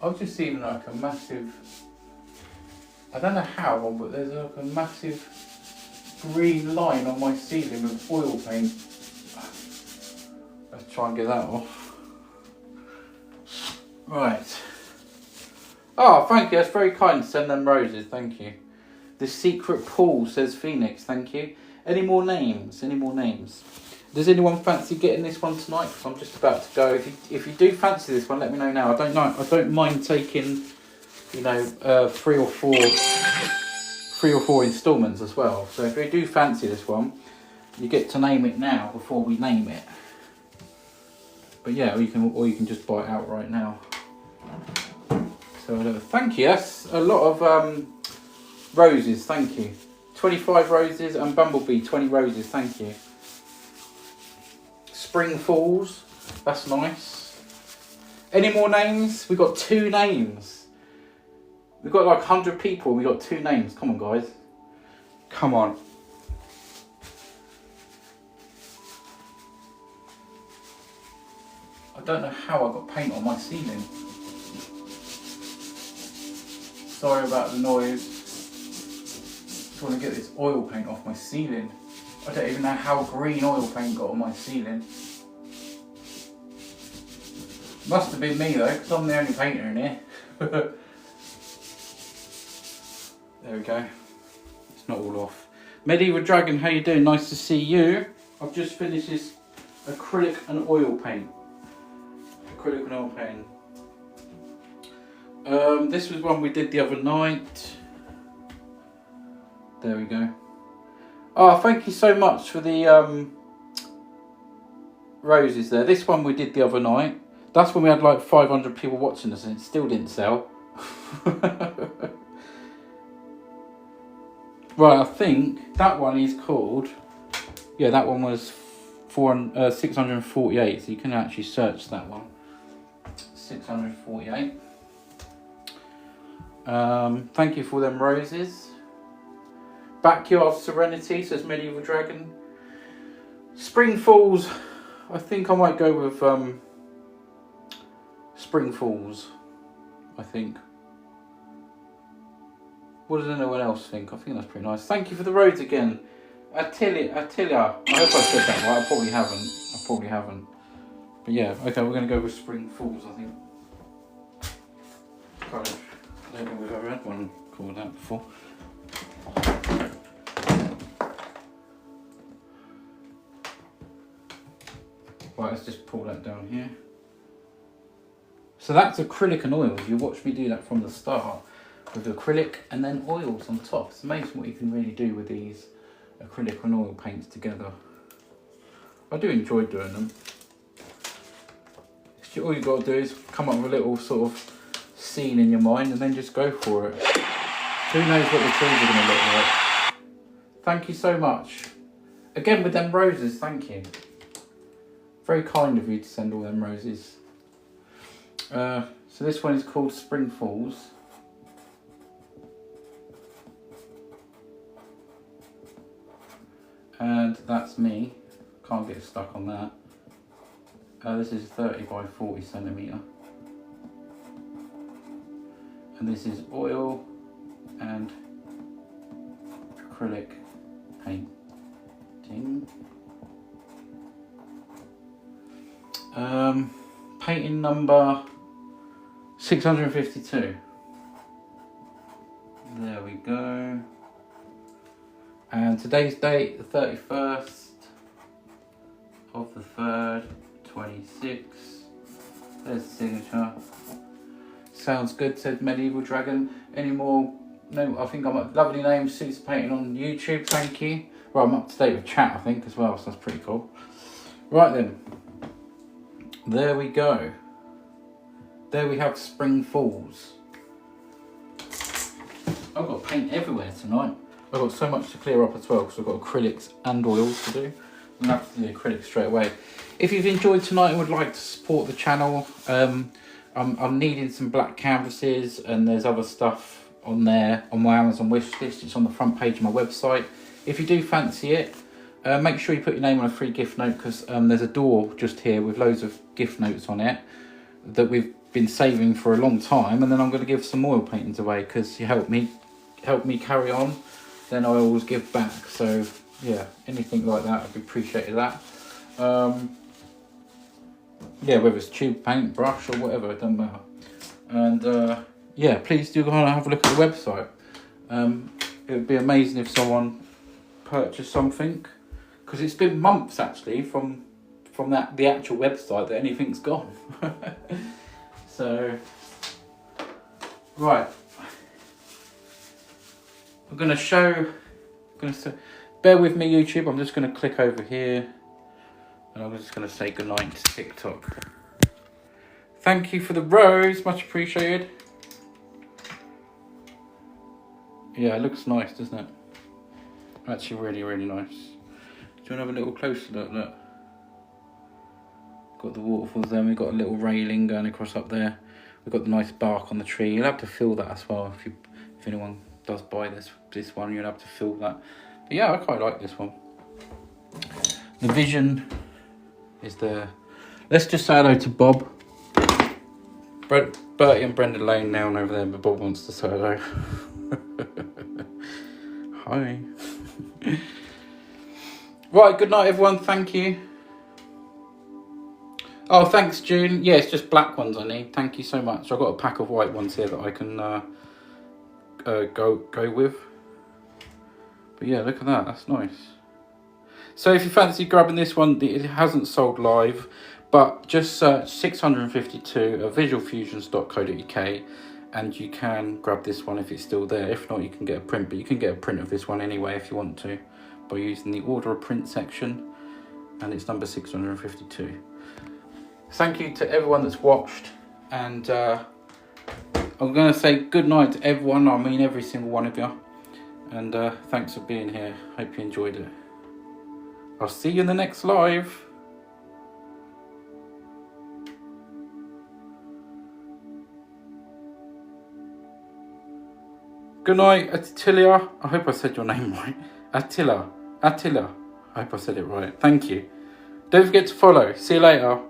I've just seen like a massive, I don't know how, but there's like a massive green line on my ceiling with oil paint. Let's try and get that off. Right. Oh, thank you. That's very kind to send them roses. Thank you. The secret pool, says Phoenix. Thank you. Any more names? Any more names? Does anyone fancy getting this one tonight? Because I'm just about to go. If you do fancy this one, let me know now. I don't mind taking, you know, three or four instalments as well. So if you do fancy this one, you get to name it now before we name it. But yeah, or you can just buy it out right now. So thank you. That's a lot of roses. Thank you. 25 roses and Bumblebee 20 roses. Thank you. Spring Falls. That's nice. Any more names? We got 2 names. We've got like 100 people. We got 2 names. Come on, guys. Come on. I don't know how I got paint on my ceiling. Sorry about the noise. Just want to get this oil paint off my ceiling. I don't even know how green oil paint got on my ceiling. Must have been me though, because I'm the only painter in here. There we go. It's not all off. Medieval Dragon, how you doing? Nice to see you. I've just finished this acrylic and oil paint. Acrylic and oil paint. This was one we did the other night. There we go. Oh, thank you so much for the roses there. This one we did the other night. That's when we had like 500 people watching us and it still didn't sell. Right, I think that one is called... Yeah, that one was 648, so you can actually search that one. 648. Thank you for them roses. Backyard Serenity, says Medieval Dragon. Spring Falls, I think I might go with Spring Falls, I think. What does anyone else think? I think that's pretty nice. Thank you for the rose again. Attila. I hope I said that right. I probably haven't. But yeah, okay, we're going to go with Spring Falls, I think. I don't think we've ever had one called that before. Right, let's just pull that down here. So that's acrylic and oils. You watched me do that from the start with the acrylic and then oils on top. It's amazing what you can really do with these acrylic and oil paints together. I do enjoy doing them. All you've got to do is come up with a little sort of scene in your mind and then just go for it. Who knows what the trees are going to look like. Thank you so much. Again with them roses, thank you. Very kind of you to send all them roses. So this one is called Spring Falls. And that's me. Can't get stuck on that. This is 30 by 40 centimetre. And this is oil and acrylic painting. Painting number 652. There we go. And today's date, the 31st of the 3rd, 26. There's the signature. Sounds good, said Medieval Dragon. Any more? No, I think I'm a lovely name, Suits Painting on YouTube, thank you. Well, I'm up to date with chat, I think, as well, so that's pretty cool. Right then. There we go. There we have Spring Falls. I've got paint everywhere tonight. I've got so much to clear up as well because I've got acrylics and oils to do. I'm going to have to do the acrylics straight away. If you've enjoyed tonight and would like to support the channel, I'm needing some black canvases and there's other stuff on there on my Amazon wish list. It's on the front page of my website. If you do fancy it, make sure you put your name on a free gift note because there's a door just here with loads of gift notes on it that we've been saving for a long time, and then I'm going to give some oil paintings away because you help me carry on, then I always give back. So yeah, anything like that, I'd appreciate that. Yeah, whether it's tube paint, brush or whatever, it doesn't matter. And yeah, please do go on and have a look at the website. It would be amazing if someone purchased something, because it's been months actually from the actual website that anything's gone. So right, I'm going to show, bear with me YouTube, I'm just going to click over here and I'm just going to say goodnight to TikTok. Thank you for the rose, much appreciated. Yeah, it looks nice, doesn't it? Actually really, really nice. Do you want to have a little closer look? Look. Got the waterfalls there, we've got a little railing going across up there. We've got the nice bark on the tree. You'll have to fill that as well if anyone does buy this one, you'll have to fill that. But yeah, I quite like this one. The vision is there. Let's just say hello to Bob. Bertie and Brenda Lane now and over there, but Bob wants to say hello. Hi. Right, good night everyone, thank you. Oh, thanks June. Yeah, it's just black ones I need. Thank you so much. I've got a pack of white ones here that I can go with. But yeah, look at that. That's nice. So if you fancy grabbing this one, it hasn't sold live, but just search 652 at visualfusions.co.uk and you can grab this one if it's still there. If not, you can get a print, but you can get a print of this one anyway if you want to by using the order a print section, and it's number 652. Thank you to everyone that's watched, and I'm going to say good night to everyone. I mean every single one of you, and thanks for being here. Hope you enjoyed it. I'll see you in the next live. Good night, Attila. I hope I said your name right. Attila. I hope I said it right. Thank you. Don't forget to follow. See you later.